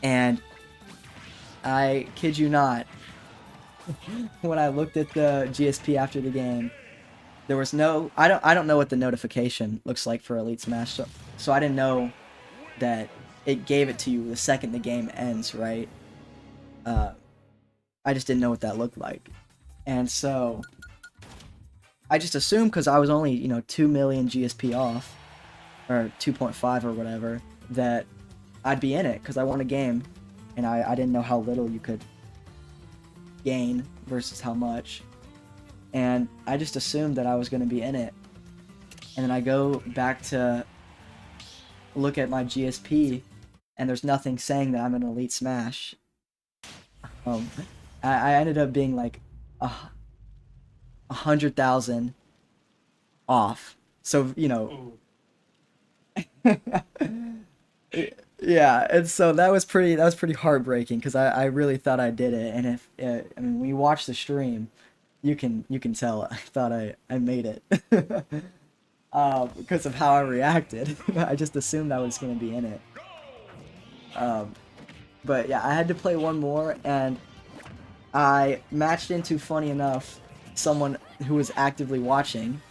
And I kid you not, when I looked at the GSP after the game, there was no, I don't know what the notification looks like for Elite Smash, so I didn't know that it gave it to you the second the game ends, right? I just didn't know what that looked like. And so I just assumed, because I was only, you know, 2 million GSP off, or 2.5 or whatever, that I'd be in it, because I won a game, and I didn't know how little you could gain versus how much. And I just assumed that I was going to be in it. And then I go back to look at my GSP, and there's nothing saying that I'm in Elite Smash. I ended up being like 100,000 off. So, you know. Yeah, and so that was pretty heartbreaking, because I really thought I did it. And if I mean, when you watch the stream, you can tell I thought I made it. Because of how I reacted. I just assumed I was going to be in it. But yeah, I had to play one more, and I matched into, funny enough, someone who was actively watching.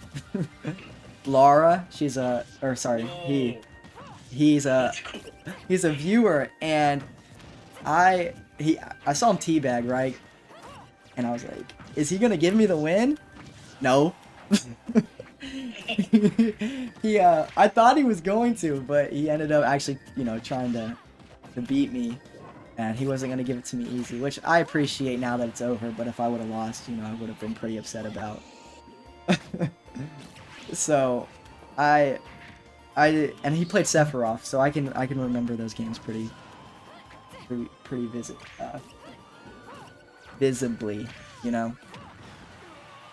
Laura, he's He's a That's cool. he's a viewer, and I saw him teabag, right? And I was like, is he gonna give me the win? No. I thought he was going to, but he ended up actually, trying to beat me, and he wasn't gonna give it to me easy, which I appreciate now that it's over. But if I would have lost, I would have been pretty upset about. So, and he played Sephiroth, so I can remember those games pretty visibly,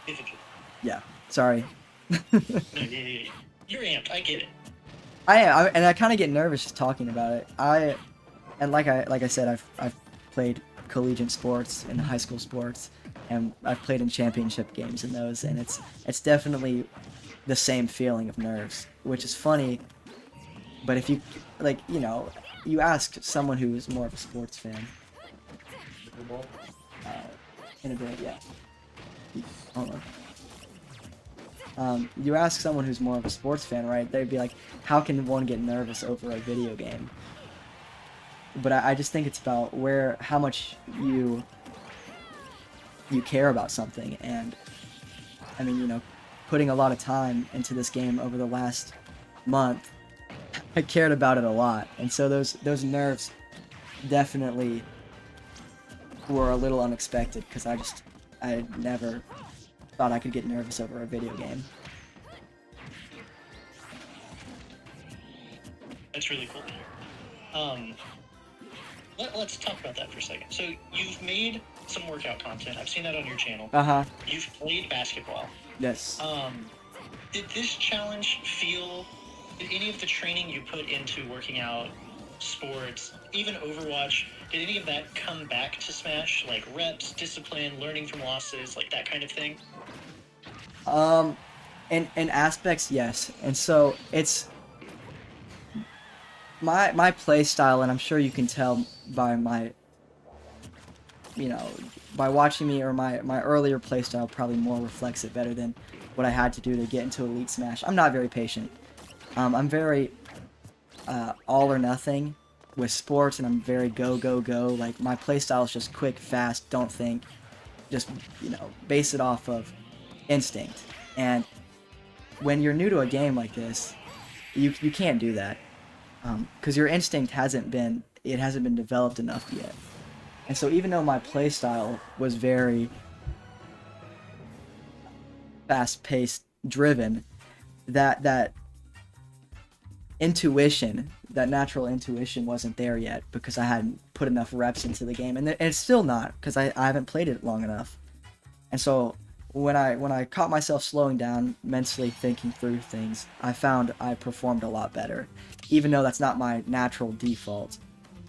Vividly. Yeah. Sorry. No, yeah. You're amped. I get it. And I kind of get nervous just talking about it. Like I said, I've played collegiate sports and high school sports, and I've played in championship games in those, and it's definitely the same feeling of nerves, which is funny. But if you you ask someone who's more of a sports fan, in a bit, yeah. Hold on. You ask someone who's more of a sports fan, right? They'd be like, how can one get nervous over a video game? But I just think it's about how much you care about something. And I mean, putting a lot of time into this game over the last month, I cared about it a lot. And so those nerves definitely were a little unexpected, because I never thought I could get nervous over a video game. That's really cool. Let's talk about that for a second. So you've made some workout content. I've seen that on your channel. You've played basketball. Yes. Did this challenge did any of the training you put into working out, sports, even Overwatch, did any of that come back to Smash? Like reps, discipline, learning from losses, like that kind of thing? In aspects, yes. And so it's my play style, and I'm sure you can tell by my, by watching me, or my earlier play style probably more reflects it better than what I had to do to get into Elite Smash. I'm not very patient. I'm very all or nothing with sports, and I'm very go. Like, my play style is just quick, fast, don't think, just base it off of instinct. And when you're new to a game like this, you can't do that, because your instinct hasn't been developed enough yet. And so even though my play style was very fast-paced, driven, that intuition, that natural intuition wasn't there yet, because I hadn't put enough reps into the game, and it's still not, because I haven't played it long enough. And so when I caught myself slowing down, mentally thinking through things, I found I performed a lot better, even though that's not my natural default.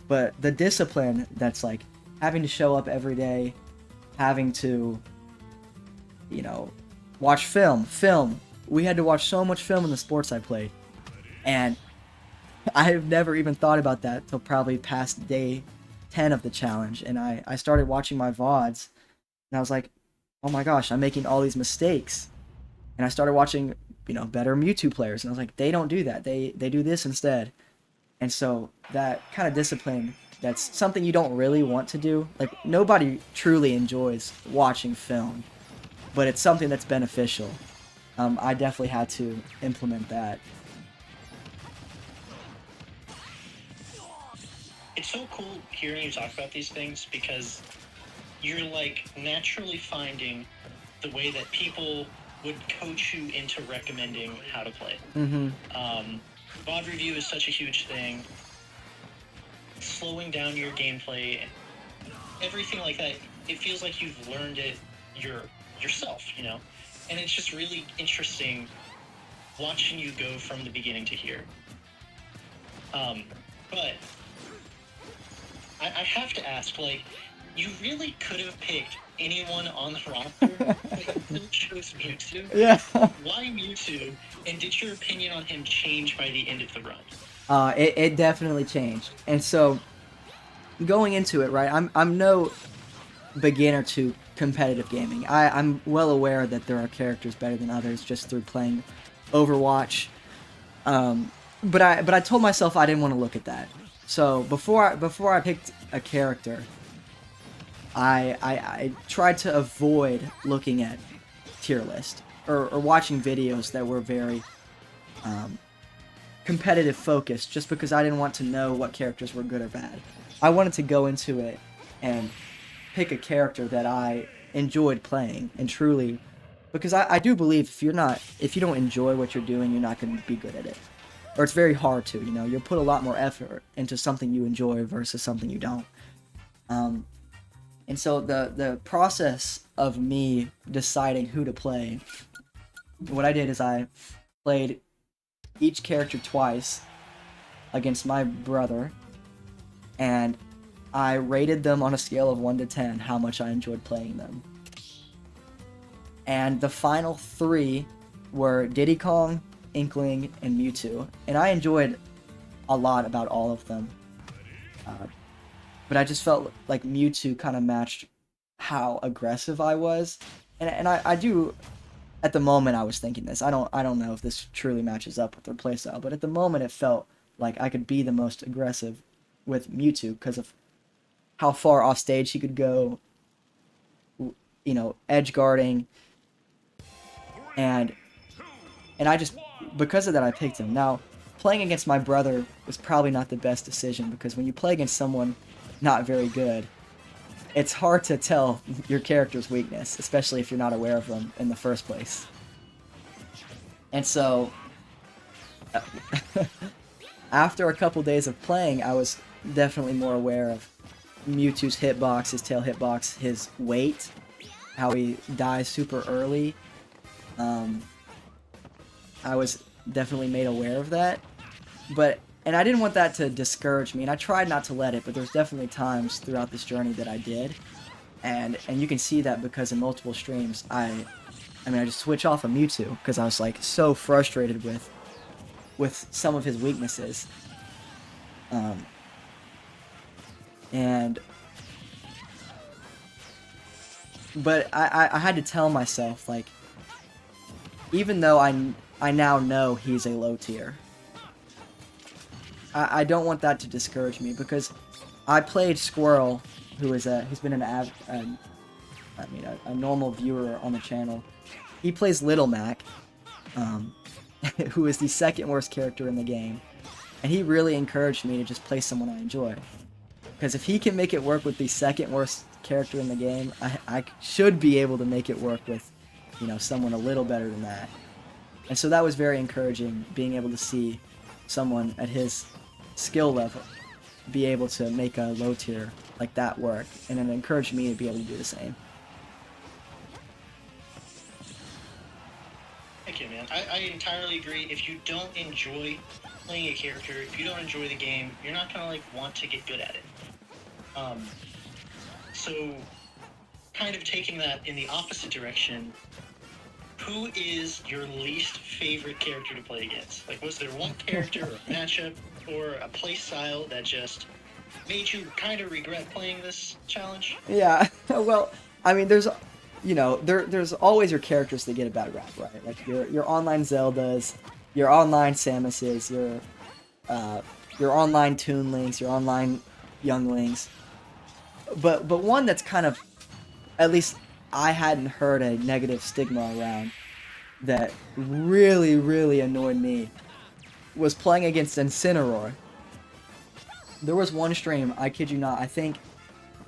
But the discipline, that's like having to show up every day, having to, watch film. We had to watch so much film in the sports I played. And I've never even thought about that till probably past day 10 of the challenge. And I started watching my VODs, and I was like, oh my gosh, I'm making all these mistakes. And I started watching, better Mewtwo players, and I was like, they don't do that. They do this instead. And so that kind of discipline, that's something you don't really want to do. Like, nobody truly enjoys watching film, but it's something that's beneficial. I definitely had to implement that. It's so cool hearing you talk about these things, because you're like naturally finding the way that people would coach you into recommending how to play. VOD review is such a huge thing. Slowing down your gameplay, everything like that, it feels like you've learned it yourself, And it's just really interesting watching you go from the beginning to here. But I have to ask, you really could have picked anyone on the roster, but you chose Mewtwo. Yeah. Why Mewtwo? And did your opinion on him change by the end of the run? It definitely changed. And so, going into it, right, I'm no beginner to competitive gaming. I'm well aware that there are characters better than others just through playing Overwatch. but I told myself I didn't want to look at that. So before I picked a character, I tried to avoid looking at tier list or watching videos that were very competitive focused, just because I didn't want to know what characters were good or bad. I wanted to go into it and pick a character that I enjoyed playing, and truly, because I do believe if you don't enjoy what you're doing, you're not going to be good at it. Or it's very hard to, you'll put a lot more effort into something you enjoy versus something you don't. And so the process of me deciding who to play, what I did is I played each character twice against my brother, and I rated them on a scale of 1 to 10 how much I enjoyed playing them. And the final 3 were Diddy Kong, Inkling, and Mewtwo, and I enjoyed a lot about all of them. But I just felt like Mewtwo kind of matched how aggressive I was, and I do. At the moment, I was thinking this. I don't know if this truly matches up with their playstyle, but at the moment, it felt like I could be the most aggressive with Mewtwo because of how far off stage he could go. Edge guarding, and I just, because of that, I picked him. Now, playing against my brother was probably not the best decision, because when you play against someone not very good, it's hard to tell your character's weakness, especially if you're not aware of them in the first place. And so, after a couple days of playing, I was definitely more aware of Mewtwo's hitbox, his tail hitbox, his weight, how he dies super early. I was definitely made aware of that, and I didn't want that to discourage me, and I tried not to let it, but there's definitely times throughout this journey that I did, and you can see that because in multiple streams, I just switch off of Mewtwo, because I was like so frustrated with some of his weaknesses, but I had to tell myself, like, even though I now know he's a low tier, I don't want that to discourage me, because I played Squirrel, who's been a normal viewer on the channel. He plays Little Mac, who is the second worst character in the game, and he really encouraged me to just play someone I enjoy. Because if he can make it work with the second worst character in the game, I should be able to make it work with, someone a little better than that. And so that was very encouraging, being able to see someone at his skill level be able to make a low tier like that work, and it encouraged me to be able to do the same. Thank you, man. I entirely agree. If you don't enjoy playing a character, if you don't enjoy the game, you're not gonna want to get good at it. So kind of taking that in the opposite direction, who is your least favorite character to play against? Like, was there one character or a matchup or a play style that just made you kind of regret playing this challenge? Yeah, well, there's, there's always your characters that get a bad rap, right? Like your online Zeldas, your online Samuses, your online Toon Links, your online Younglings. But one that's kind of, at least I hadn't heard a negative stigma around, that really, really annoyed me, was playing against Incineroar. There was one stream, I kid you not, I think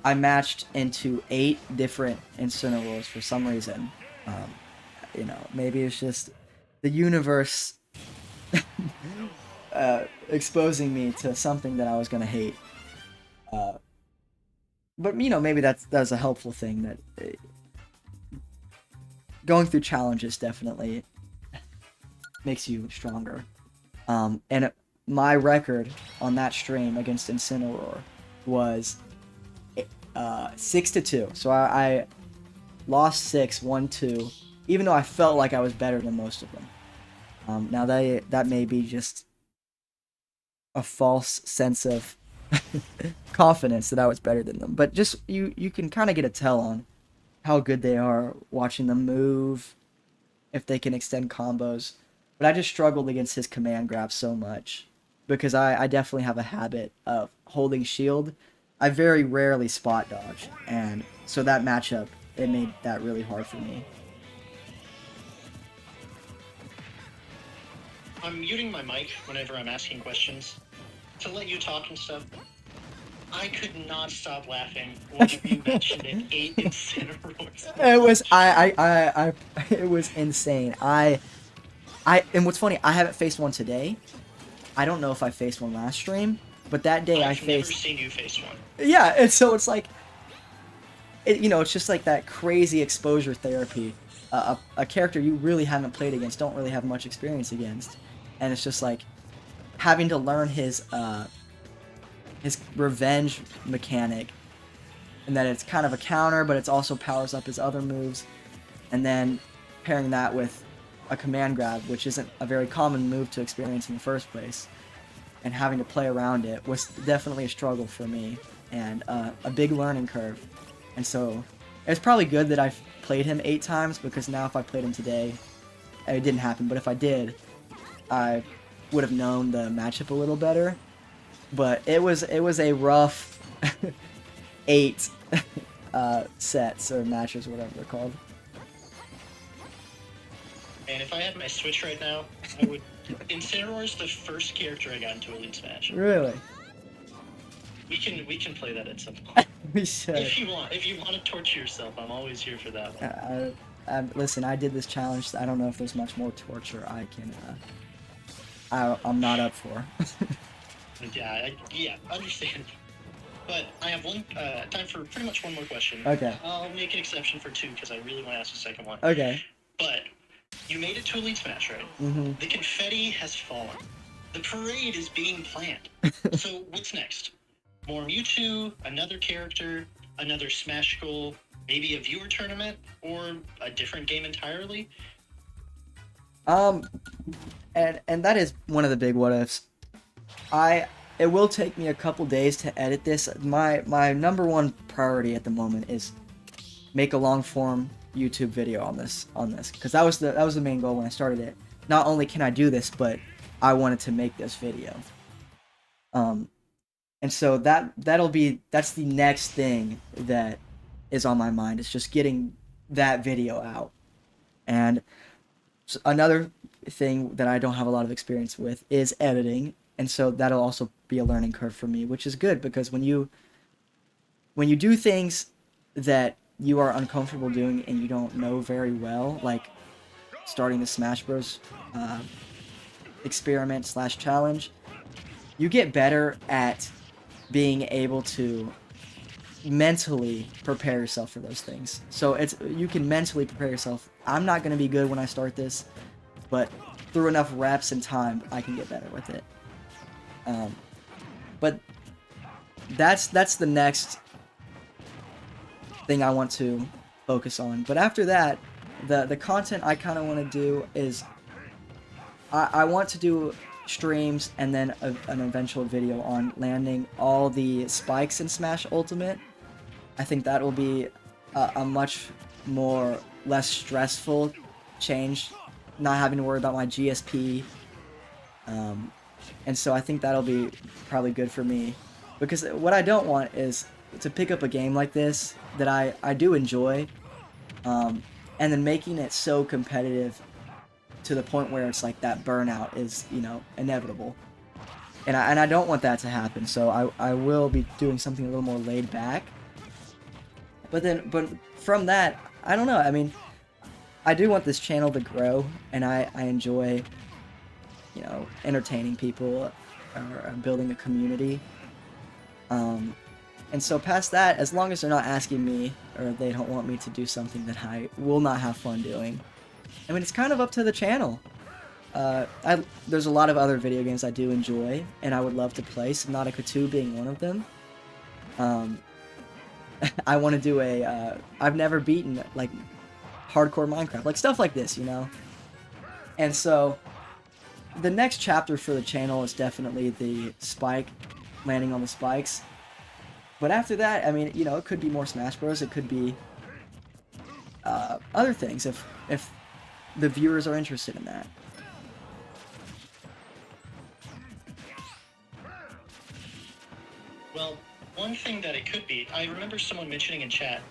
I matched into 8 different Incineroars for some reason. Maybe it's just the universe exposing me to something that I was gonna hate. But maybe that's a helpful thing, that going through challenges definitely makes you stronger. And my record on that stream against Incineroar was 6-2. So I lost 6, won 2, even though I felt like I was better than most of them. Now that may be just a false sense of confidence that I was better than them, but just you can kind of get a tell on how good they are watching them move, if they can extend combos. but I just struggled against his command grab so much because I definitely have a habit of holding shield. I very rarely spot dodge, and so that matchup, it made that really hard for me. I'm muting my mic whenever I'm asking questions to let you talk and stuff. I could not stop laughing whenever you mentioned it. 8 Incineroars. It was it was insane. And what's funny, I haven't faced one today. I don't know if I faced one last stream, but that day I've I never faced. seen you face one. Yeah, and so it's like, it's just like that crazy exposure therapy. A character you really haven't played against, don't really have much experience against, and it's just like having to learn his revenge mechanic, and that it's kind of a counter, but it's also powers up his other moves, and then pairing that with a command grab, which isn't a very common move to experience in the first place, and having to play around it was definitely a struggle for me, and a big learning curve. And so it's probably good that I've played him 8 times, because now if I played him today, it didn't happen, but if I did, I would have known the matchup a little better. But it was a rough 8 sets or matches, whatever they're called. And if I had my Switch right now, I would. Incineroar is the first character I got into Elite Smash. Really? We can play that at some point. We should. If you want to torture yourself, I'm always here for that one. Listen, I did this challenge. I don't know if there's much more torture I can. I'm not up for. Yeah, understand. But I have time for pretty much one more question. Okay. I'll make an exception for 2 because I really want to ask a second one. Okay. But you made it to Elite Smash, right? Mm-hmm. The confetti has fallen. The parade is being planned. So what's next? More Mewtwo, another character, another Smash goal, maybe a viewer tournament, or a different game entirely? And that is one of the big what ifs. It will take me a couple days to edit this. My number one priority at the moment is make a long form YouTube video on this, because that was the main goal when I started it. Not only can I do this, but I wanted to make this video. And so that's the next thing that is on my mind. It's just getting that video out. And another thing that I don't have a lot of experience with is editing, and so that'll also be a learning curve for me, which is good, because when you do things that you are uncomfortable doing and you don't know very well, like starting the Smash Bros. Experiment / challenge, you get better at being able to mentally prepare yourself for those things. So you can mentally prepare yourself. I'm not going to be good when I start this, but through enough reps and time, I can get better with it. But that's the next thing I want to focus on. But after that, the content I kind of want to do is I want to do streams and then an eventual video on landing all the spikes in Smash Ultimate. I think that will be a much less stressful change, not having to worry about my GSP. And so I think that'll be probably good for me, because what I don't want is to pick up a game like this that I do enjoy, and then making it so competitive to the point where it's like that burnout is, inevitable. And I don't want that to happen, so I will be doing something a little more laid back. But from that, I don't know, I mean, I do want this channel to grow, and I enjoy, entertaining people or building a community. And so past that, as long as they're not asking me or they don't want me to do something that I will not have fun doing, I mean, it's kind of up to the channel. There's a lot of other video games I do enjoy and I would love to play, Subnautica 2 being one of them. I want to do I've never beaten, like, hardcore Minecraft, like stuff like this, And so the next chapter for the channel is definitely the landing on the spikes. But after that, I mean, it could be more Smash Bros. It could be other things if the viewers are interested in that. Well, one thing that it could be, I remember someone mentioning in chat,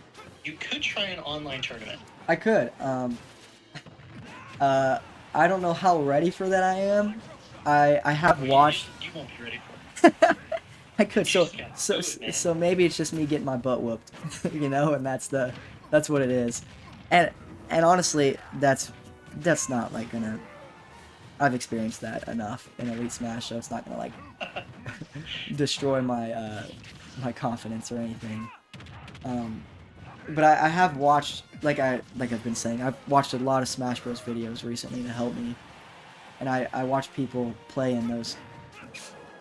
you could try an online tournament. I could. I don't know how ready for that I am. I have watched. You won't be ready for it. I could. So Yeah, so do it, man. so maybe it's just me getting my butt whooped, you know, and that's what it is. And honestly, that's not like gonna. I've experienced that enough in Elite Smash, so it's not gonna like destroy my my confidence or anything. But I have watched, like I've been saying, I've watched a lot of Smash Bros videos recently to help me, and I watch people play in those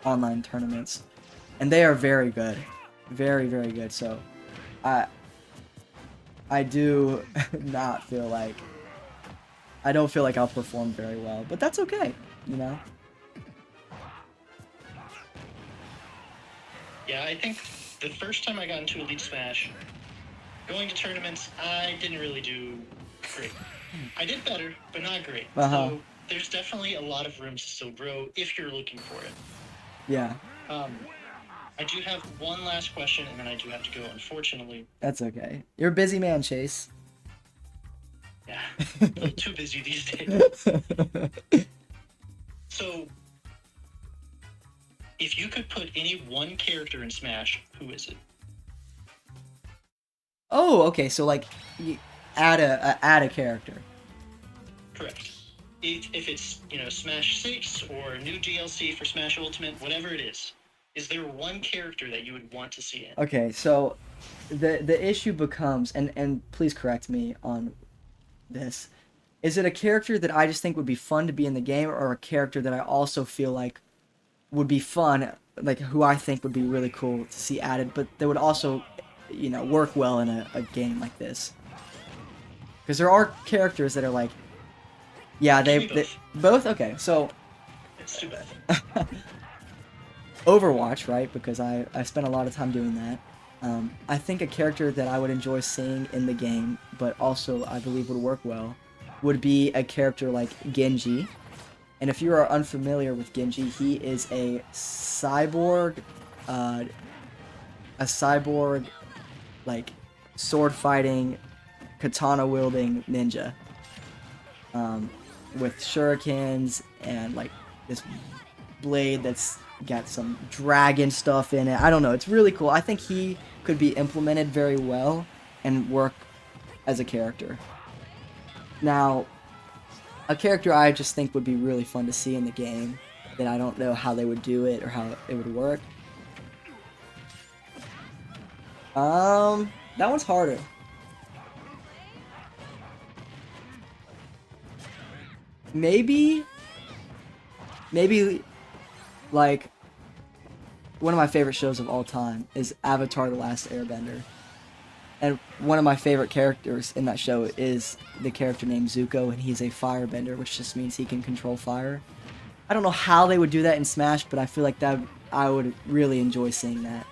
online tournaments, and they are very good, very good. So I do not feel like I don't feel like I'll perform very well, but that's okay, you know. Yeah, I think the first time I got into Elite Smash, going to tournaments, I didn't really do great. I did better, but not great. Uh-huh. So there's definitely a lot of room to still grow if you're looking for it. Yeah, I do have one last question, and then I do have to go, unfortunately. that's okay. You're a busy man, Chase. Yeah, a little too busy these days. So, if you could put any one character in Smash, who is it? Oh, okay. So like, you add a character. Correct. If it's, Smash 6 or new DLC for Smash Ultimate, whatever it is there one character that you would want to see in? Okay, so the issue becomes, and please correct me on this, is it a character that I just think would be fun to be in the game, or a character that I also feel like would be fun, like who I think would be really cool to see added, but that would also, work well in a game like this? Because there are characters that are like, yeah, they both. Okay, so It's too bad. Overwatch, right? Because I spent a lot of time doing that. I think a character that I would enjoy seeing in the game, but also I believe would work well, would be a character like Genji. And if you are unfamiliar with Genji, he is a cyborg, like sword fighting, katana wielding ninja, with shurikens and like this blade that's got some dragon stuff in it. I don't know. It's really cool. I think he could be implemented very well and work as a character. Now, a character I just think would be really fun to see in the game that I don't know how they would do it or how it would work. That one's harder. Maybe like one of my favorite shows of all time is Avatar: The Last Airbender. And one of my favorite characters in that show is the character named Zuko, and he's a firebender, which just means he can control fire. I don't know how they would do that in Smash, but I feel like I would really enjoy seeing that.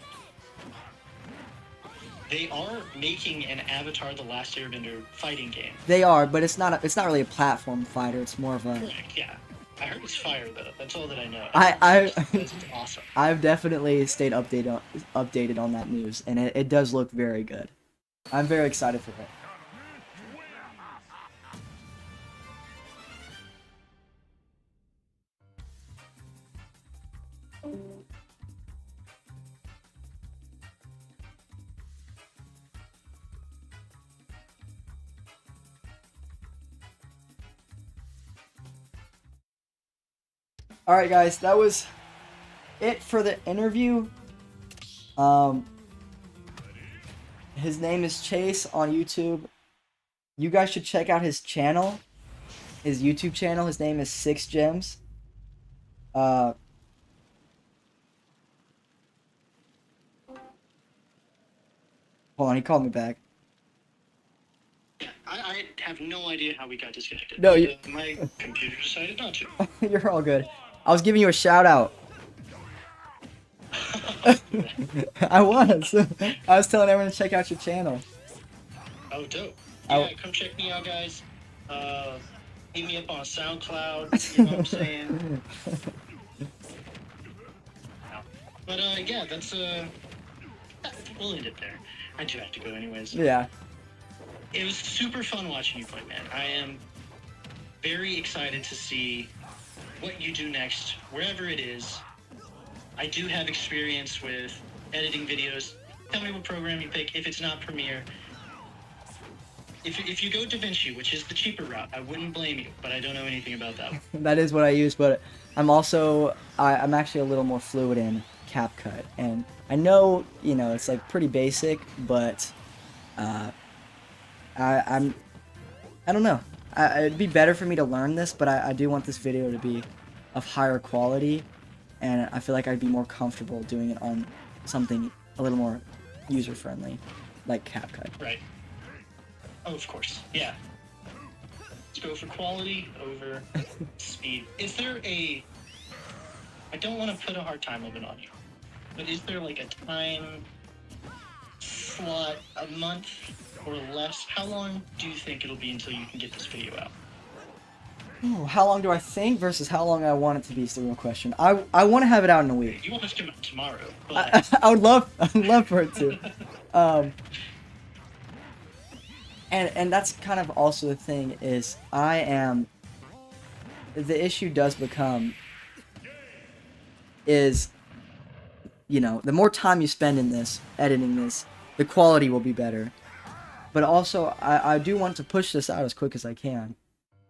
They are making an Avatar: The Last Airbender fighting game. They are, but it's not really a platform fighter. It's more of a. Correct. Yeah. I heard it's fire though. That's all that I know. That's awesome. I've definitely stayed updated on that news, and it does look very good. I'm very excited for it. Alright guys, that was it for the interview. His name is Chase on YouTube. You guys should check out his channel. His YouTube channel. His name is 6Gems. Hold on, he called me back. I have no idea how we got disconnected. No, my computer decided not to. You're all good. I was giving you a shout out. I was. I was telling everyone to check out your channel. Oh, dope. Yeah, come check me out, guys. Hit me up on SoundCloud. You know what I'm saying? But yeah, that's we'll end it there. I do have to go anyways. Yeah. It was super fun watching you play, man. I am very excited to see what you do next, wherever it is. I do have experience with editing videos. Tell me what program you pick. If it's not Premiere, if you go DaVinci, which is the cheaper route, I wouldn't blame you, but I don't know anything about that one. That is what I use, but I'm also I'm actually a little more fluid in CapCut, and I know it's like pretty basic, but I don't know. It'd be better for me to learn this, but I do want this video to be of higher quality, and I feel like I'd be more comfortable doing it on something a little more user friendly, like CapCut. Right. Oh, of course. Yeah. Let's go for quality over speed. Is there a... I don't want to put a hard time limit on you, but is there like a time slot, a month or less? How long do you think it'll be until you can get this video out? Ooh, how long do I think versus how long I want it to be is the real question. I want to have it out in a week. You want us to come out tomorrow, but... I would love for it to. And that's kind of also the thing is the issue does become is, the more time you spend in this, editing this, the quality will be better. But also, I do want to push this out as quick as I can,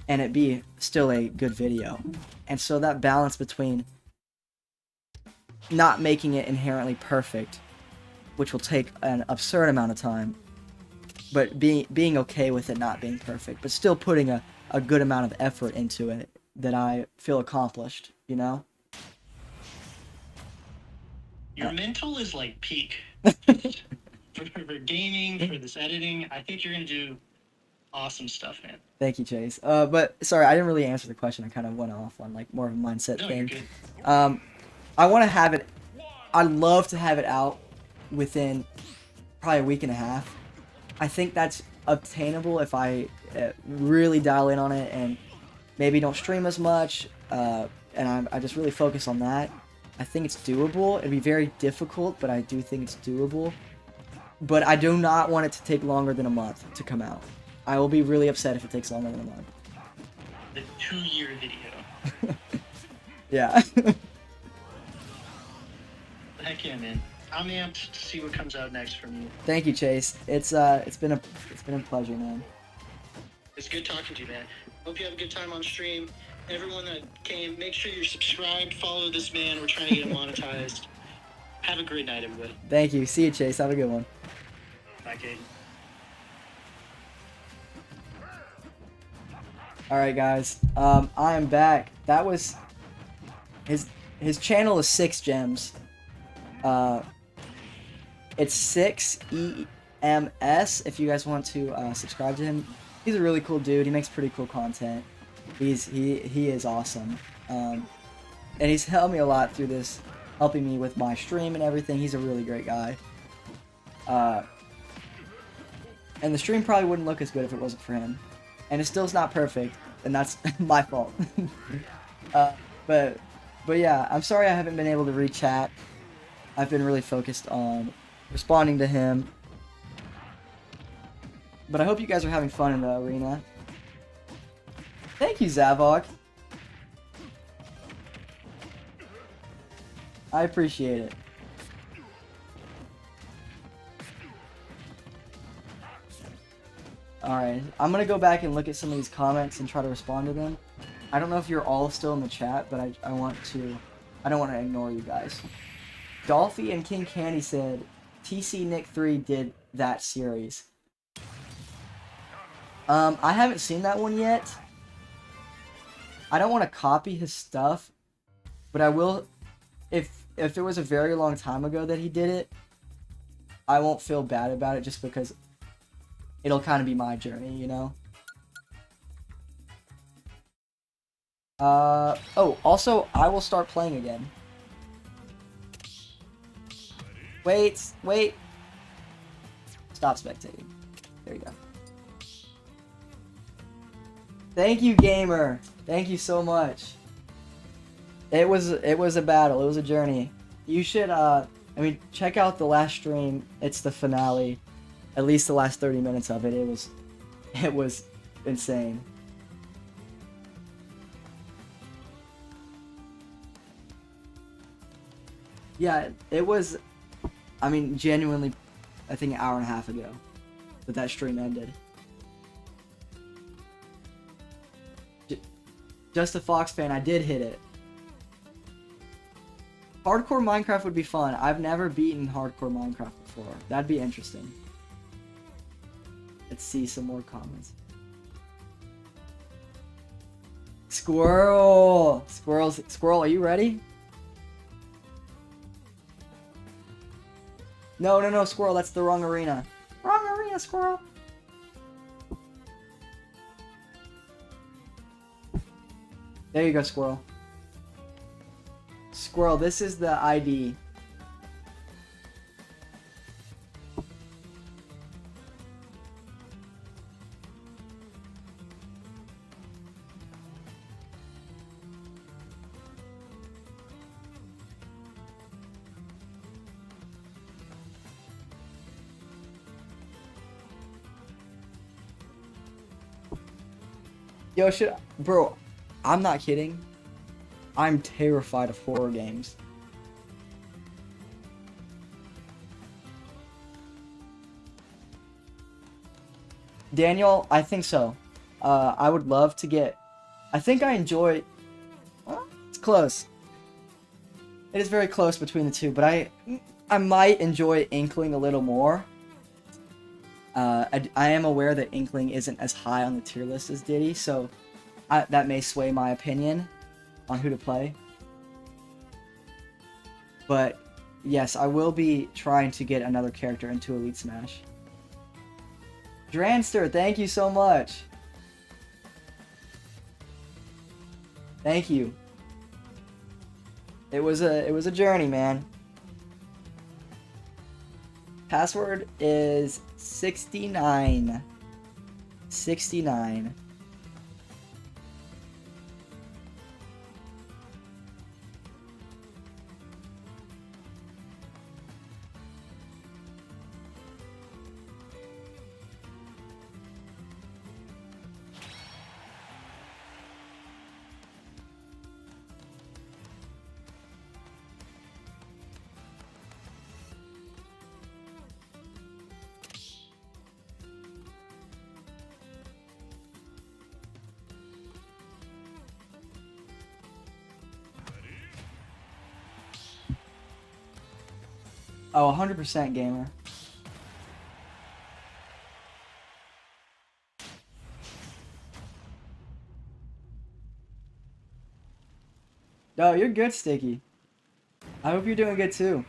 and it be still a good video. And so that balance between not making it inherently perfect, which will take an absurd amount of time, but being okay with it not being perfect, but still putting a good amount of effort into it that I feel accomplished, Your mental is like peak. for gaming, for this editing, I think you're going to do awesome stuff, man. Thank you, Chase. But sorry, I didn't really answer the question. I kind of went off on like more of a mindset No, thing. you're good. I want to have it. I'd love to have it out within probably a week and a half. I think that's obtainable if I really dial in on it and maybe don't stream as much, and I just really focus on that. I think it's doable. It'd be very difficult, but I do think it's doable. But I do not want it to take longer than a month to come out. I will be really upset if it takes longer than a month. The 2-year video. Yeah. Heck yeah, man. I'm amped to see what comes out next from you. Thank you, Chase. It's been a pleasure, man. It's good talking to you, man. Hope you have a good time on stream. Everyone that came, make sure you're subscribed, follow this man. We're trying to get him monetized. Have a great night, everybody. Thank you. See you, Chase. Have a good one. Bye, Caden. Alright, guys. I am back. That was... His channel is 6 Gems. It's 6 EMS if you guys want to subscribe to him. He's a really cool dude. He makes pretty cool content. He is awesome. And he's helped me a lot through this, helping me with my stream and everything. He's a really great guy. And the stream probably wouldn't look as good if it wasn't for him. And it still is not perfect, and that's my fault. But yeah, I'm sorry I haven't been able to re-chat. I've been really focused on responding to him. But I hope you guys are having fun in the arena. Thank you, Zavok. I appreciate it. Alright, I'm gonna go back and look at some of these comments and try to respond to them. I don't know if you're all still in the chat, but I don't want to ignore you guys. Dolphy and King Candy said, TC Nick 3 did that series. I haven't seen that one yet. I don't want to copy his stuff, but I will, if it was a very long time ago that he did it, I won't feel bad about it just because it'll kind of be my journey, you know? Oh, also, I will start playing again. Wait. Stop spectating. There you go. Thank you, gamer. Thank you so much. It was a battle. It was a journey. You should, I mean, check out the last stream. It's the finale. At least the last 30 minutes of it. It was insane. Yeah, it was, I mean, genuinely, I think an hour and a half ago that stream ended. Just a Fox fan, I did hit it. Hardcore Minecraft would be fun. I've never beaten Hardcore Minecraft before. That'd be interesting. Let's see some more comments. Squirrel! Squirrel, are you ready? No, Squirrel, that's the wrong arena. Wrong arena, Squirrel! There you go, Squirrel. Squirrel, this is the ID. Yo, bro, I'm not kidding. I'm terrified of horror games. Daniel, I think so. I would love to get... I think I enjoy... Well, it's close. It is very close between the two, but I might enjoy Inkling a little more. I am aware that Inkling isn't as high on the tier list as Diddy, so that may sway my opinion on who to play. But yes, I will be trying to get another character into Elite Smash. Dranster, thank you so much. Thank you. It was a journey, man. Password is 69. 69. Oh, 100% gamer. Oh, you're good, Sticky. I hope you're doing good too.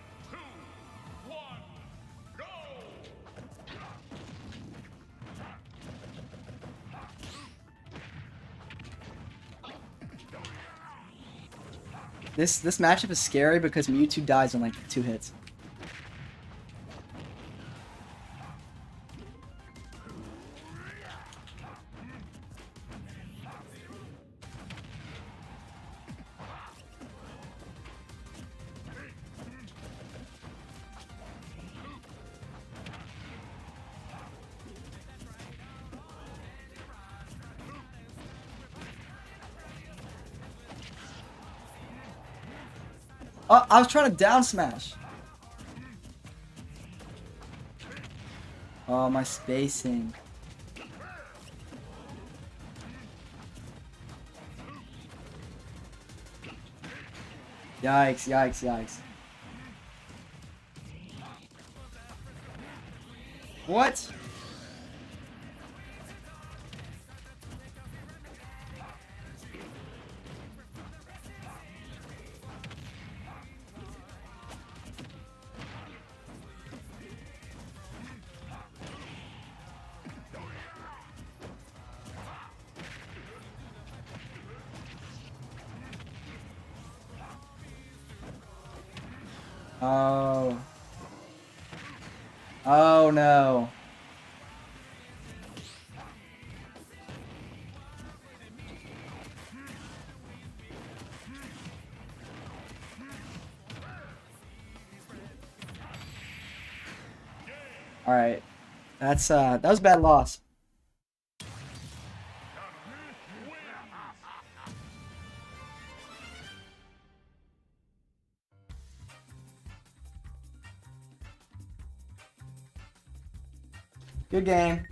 This matchup is scary because Mewtwo dies in like 2 hits. Oh, I was trying to down smash. Oh, my spacing. Yikes, yikes, yikes. What? Oh. Oh no. Alright. That's that was a bad loss. Good game.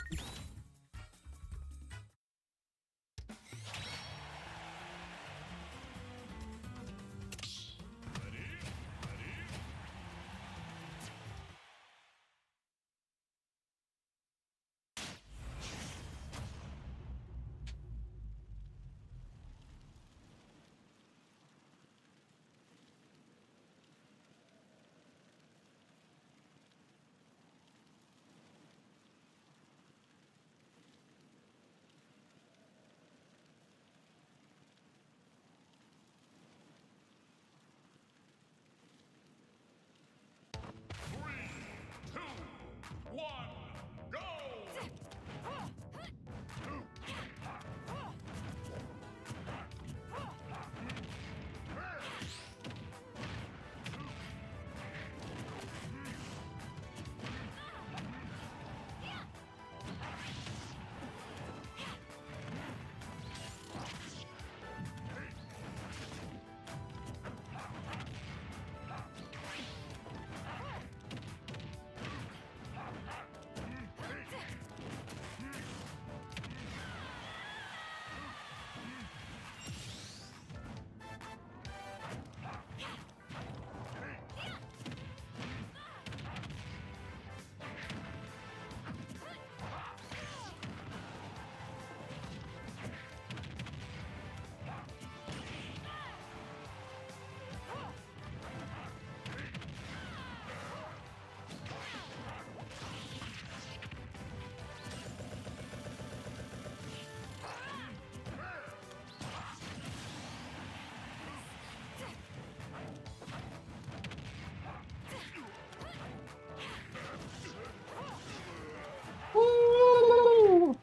Woo!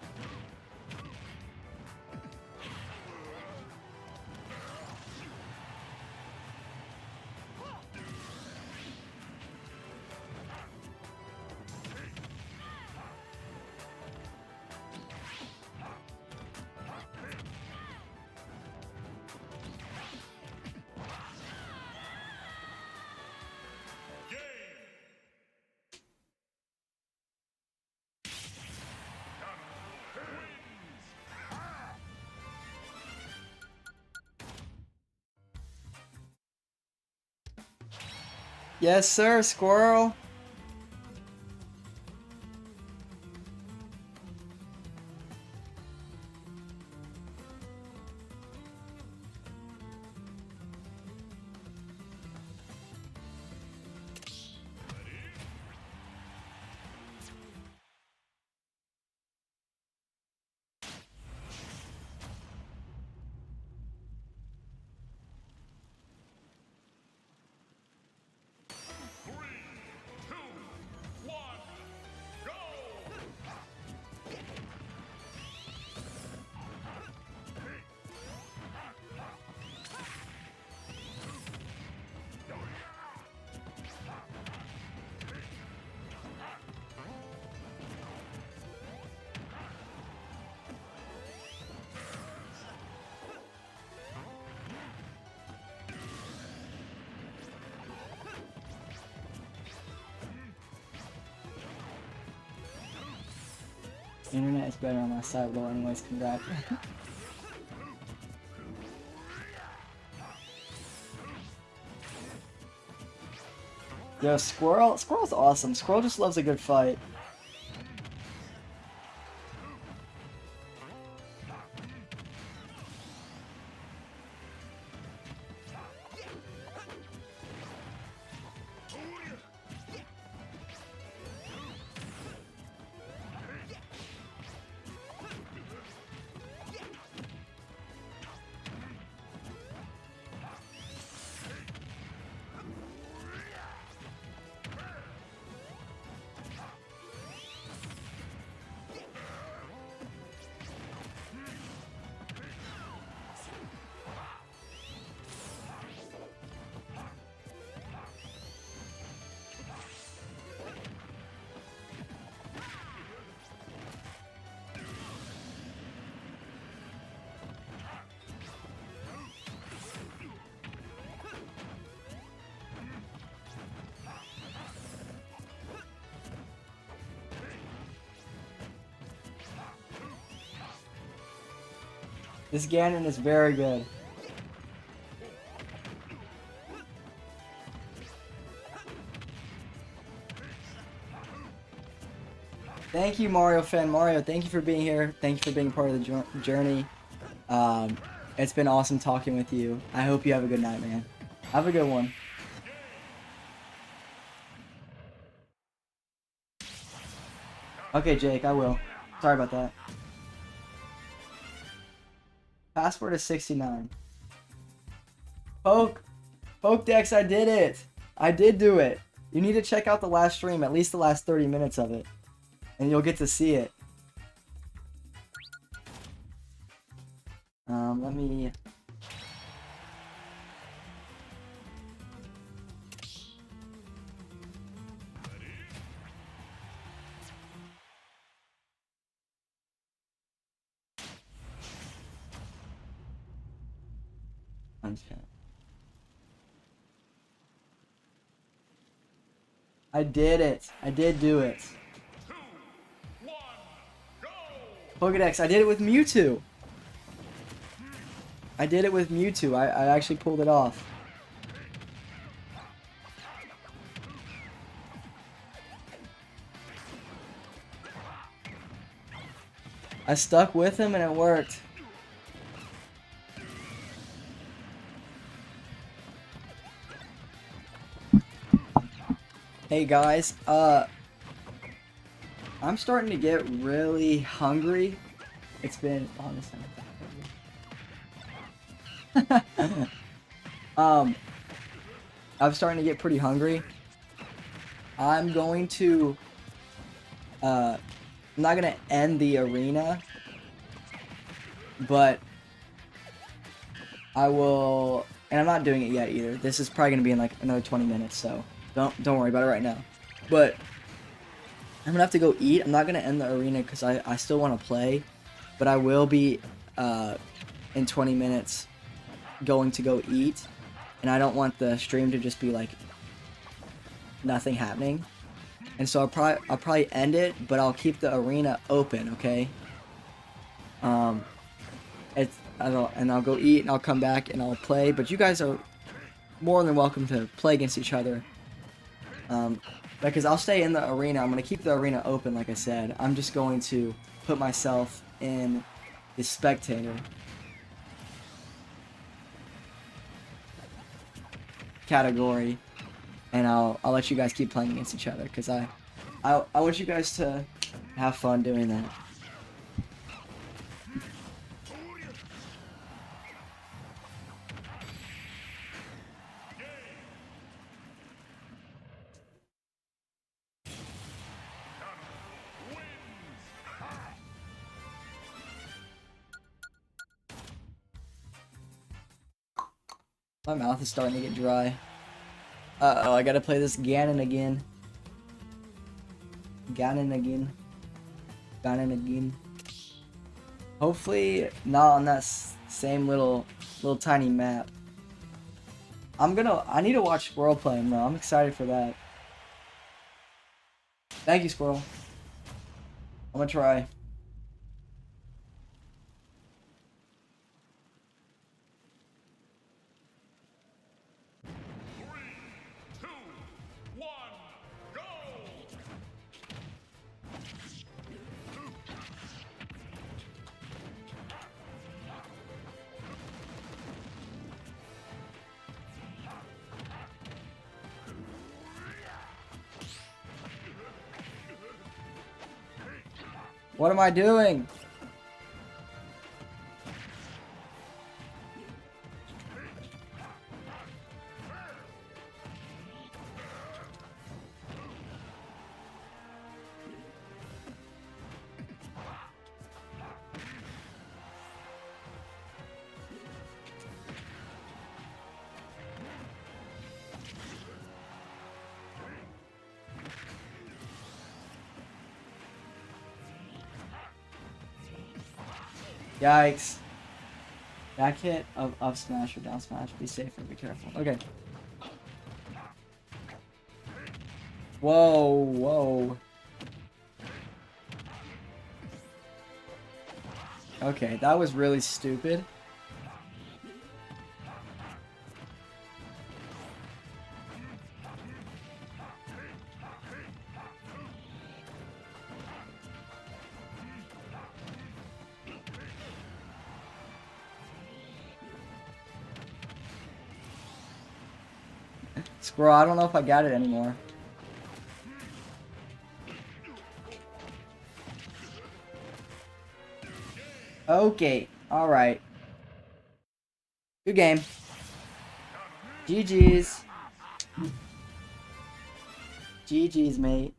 Yes, sir, squirrel. Internet is better on my side, but anyways, congrats. Yo, Squirrel, Squirrel's awesome. Squirrel just loves a good fight. This Ganon is very good. Thank you, Mario fan. Mario, thank you for being here. Thank you for being part of the journey. It's been awesome talking with you. I hope you have a good night, man. Have a good one. Okay, Jake, I will. Sorry about that. Password is 69. Pokedex, I did it! I did do it! You need to check out the last stream, at least the last 30 minutes of it. And you'll get to see it. Let me... I did it. I did do it. Pokedex, I did it with Mewtwo. I did it with Mewtwo. I actually pulled it off. I stuck with him and it worked. Hey guys, I'm starting to get really hungry. It's been honestly. I'm starting to get pretty hungry. I'm going to I'm not gonna end the arena, but I will, and I'm not doing it yet either. This is probably gonna be in like another 20 minutes, so don't worry about it right now. But I'm gonna have to go eat. I'm not gonna end the arena because I still want to play, but I will be in 20 minutes going to go eat, and I don't want the stream to just be like nothing happening. And so I'll probably end it, but I'll keep the arena open, okay? I'll go eat and I'll come back and I'll play. But you guys are more than welcome to play against each other. Because I'll stay in the arena. I'm gonna keep the arena open, like I said. I'm just going to put myself in the spectator category. And I'll let you guys keep playing against each other, because I want you guys to have fun doing that. My mouth is starting to get dry. Uh-oh, I gotta play this Ganon again. Ganon again. Hopefully not on that same little tiny map. I need to watch Squirrel play him though. I'm excited for that. Thank you, Squirrel. I'm gonna try. What am I doing? Yikes. Back hit of up smash or down smash. Be safer, be careful. Okay. Whoa. Okay, that was really stupid. Squirrel, I don't know if I got it anymore. Okay, alright. Good game. GG's. GG's, mate.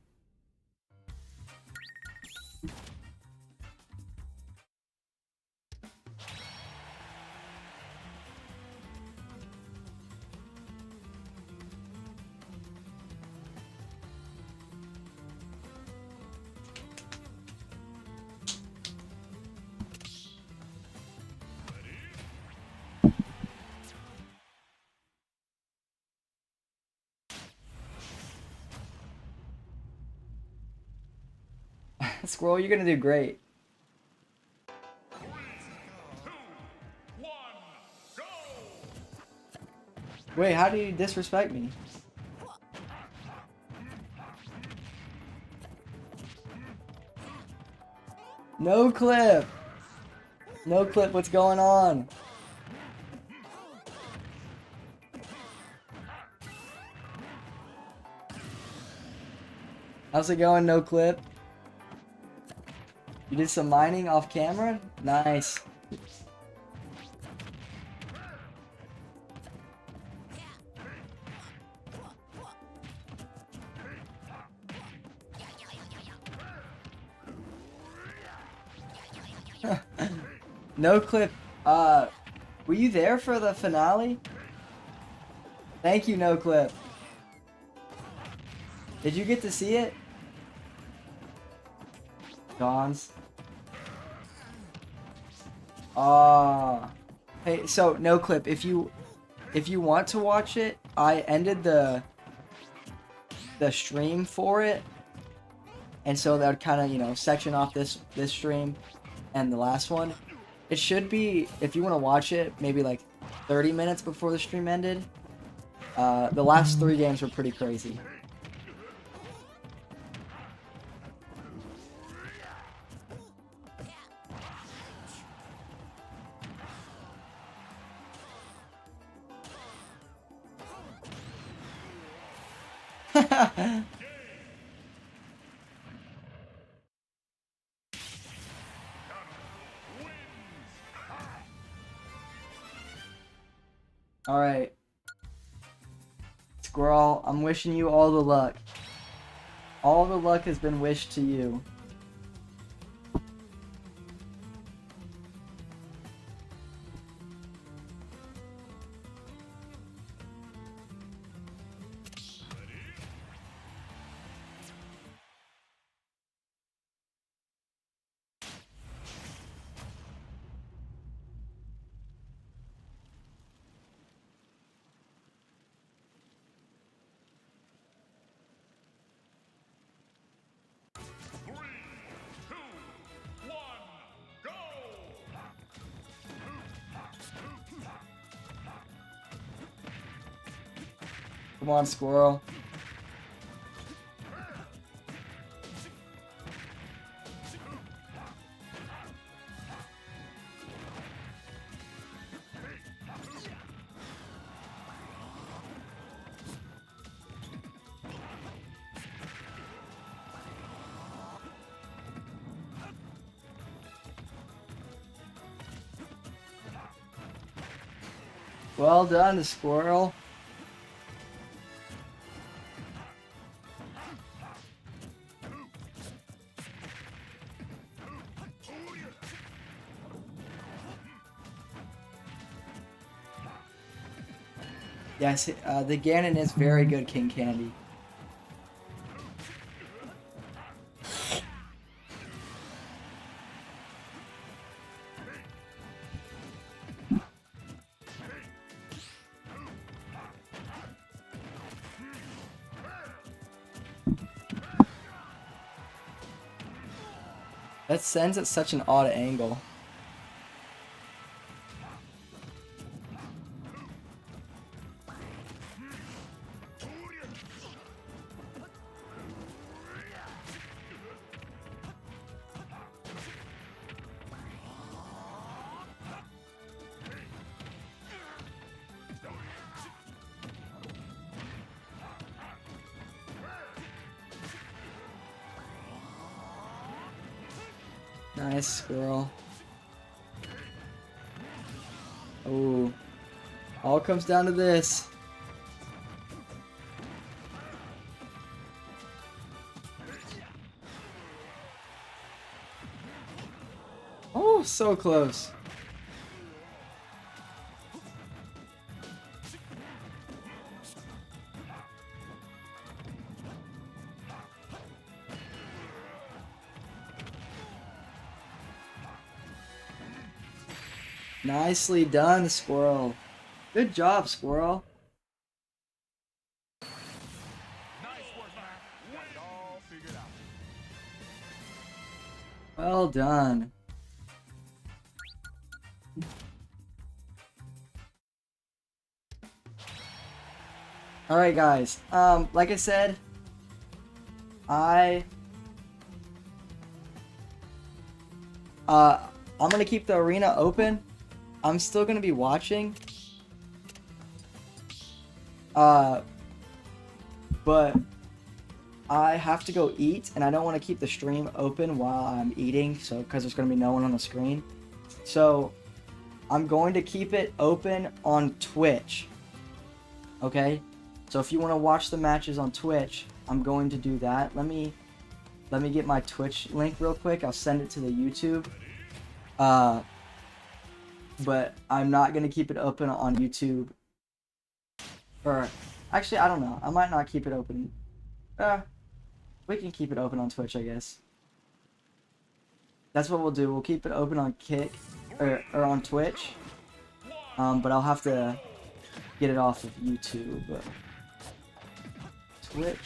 Squirrel, you're gonna do great. Wait, how do you disrespect me? No clip! No clip, what's going on? How's it going, no clip? You did some mining off camera? Nice. No clip. Were you there for the finale? Thank you, no clip. Did you get to see it? Dawns. Hey, so no clip. If you want to watch it, I ended the stream for it, and so that would kind of, you know, section off this stream and the last one. It should be, if you want to watch it, maybe like 30 minutes before the stream ended. The last 3 games were pretty crazy. Alright. Squirrel, I'm wishing you all the luck. All the luck has been wished to you. Come on, Squirrel. Well done, Squirrel. Yes, the Ganon is very good, King Candy. That sends at such an odd angle. Nice, Squirrel. Oh. All comes down to this. Oh, so close. Nicely done, Squirrel. Good job, Squirrel. Well done. Alright guys, like I said, I'm gonna keep the arena open. I'm still gonna be watching. But I have to go eat, and I don't want to keep the stream open while I'm eating, so because there's gonna be no one on the screen. So I'm going to keep it open on Twitch. Okay? So if you want to watch the matches on Twitch, I'm going to do that. Let me get my Twitch link real quick. I'll send it to the YouTube. But I'm not going to keep it open on YouTube. Or, actually, I don't know. I might not keep it open. We can keep it open on Twitch, I guess. That's what we'll do. We'll keep it open on Kick, or on Twitch. But I'll have to get it off of YouTube. Twitch.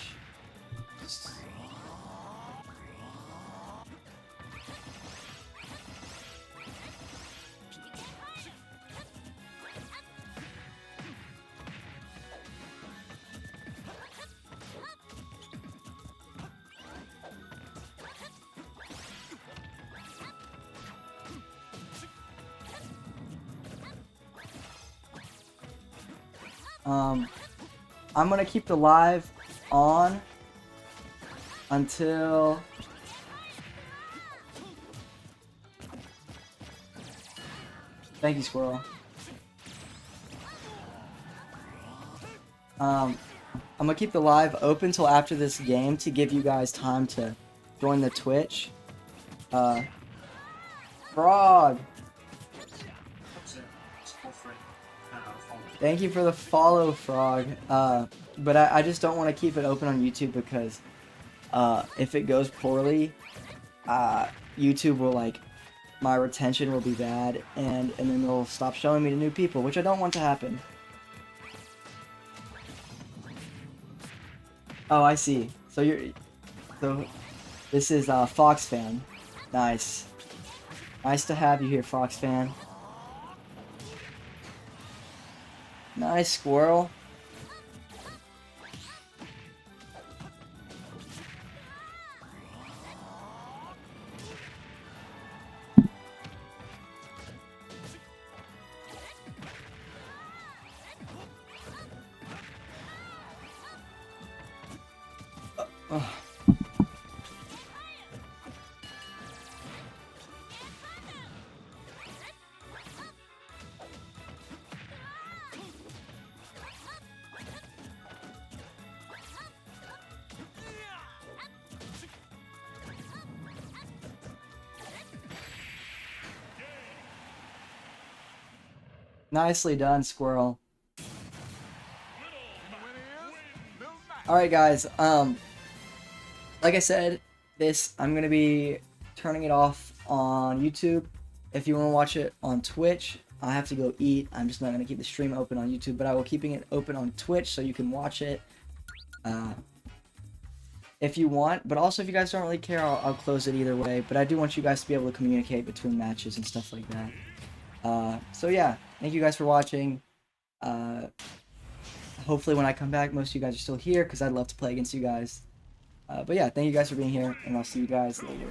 I'm gonna keep the live on until thank you, Squirrel. I'm gonna keep the live open till after this game to give you guys time to join the Twitch. Frog. Thank you for the follow, Frog. But I just don't want to keep it open on YouTube because if it goes poorly, YouTube will, like, my retention will be bad, and then they'll stop showing me to new people, which I don't want to happen. Oh, I see. So this is Fox Fan. Nice. Nice to have you here, Fox Fan. Nice, Squirrel. Nicely done, Squirrel. Alright guys, like I said, I'm gonna be turning it off on YouTube. If you want to watch it on Twitch, I have to go eat. I'm just not gonna keep the stream open on YouTube, but I will keeping it open on Twitch so you can watch it if you want. But also, if you guys don't really care, I'll close it either way. But I do want you guys to be able to communicate between matches and stuff like that. So yeah, thank you guys for watching. Hopefully when I come back, most of you guys are still here because I'd love to play against you guys. But yeah, thank you guys for being here, and I'll see you guys later.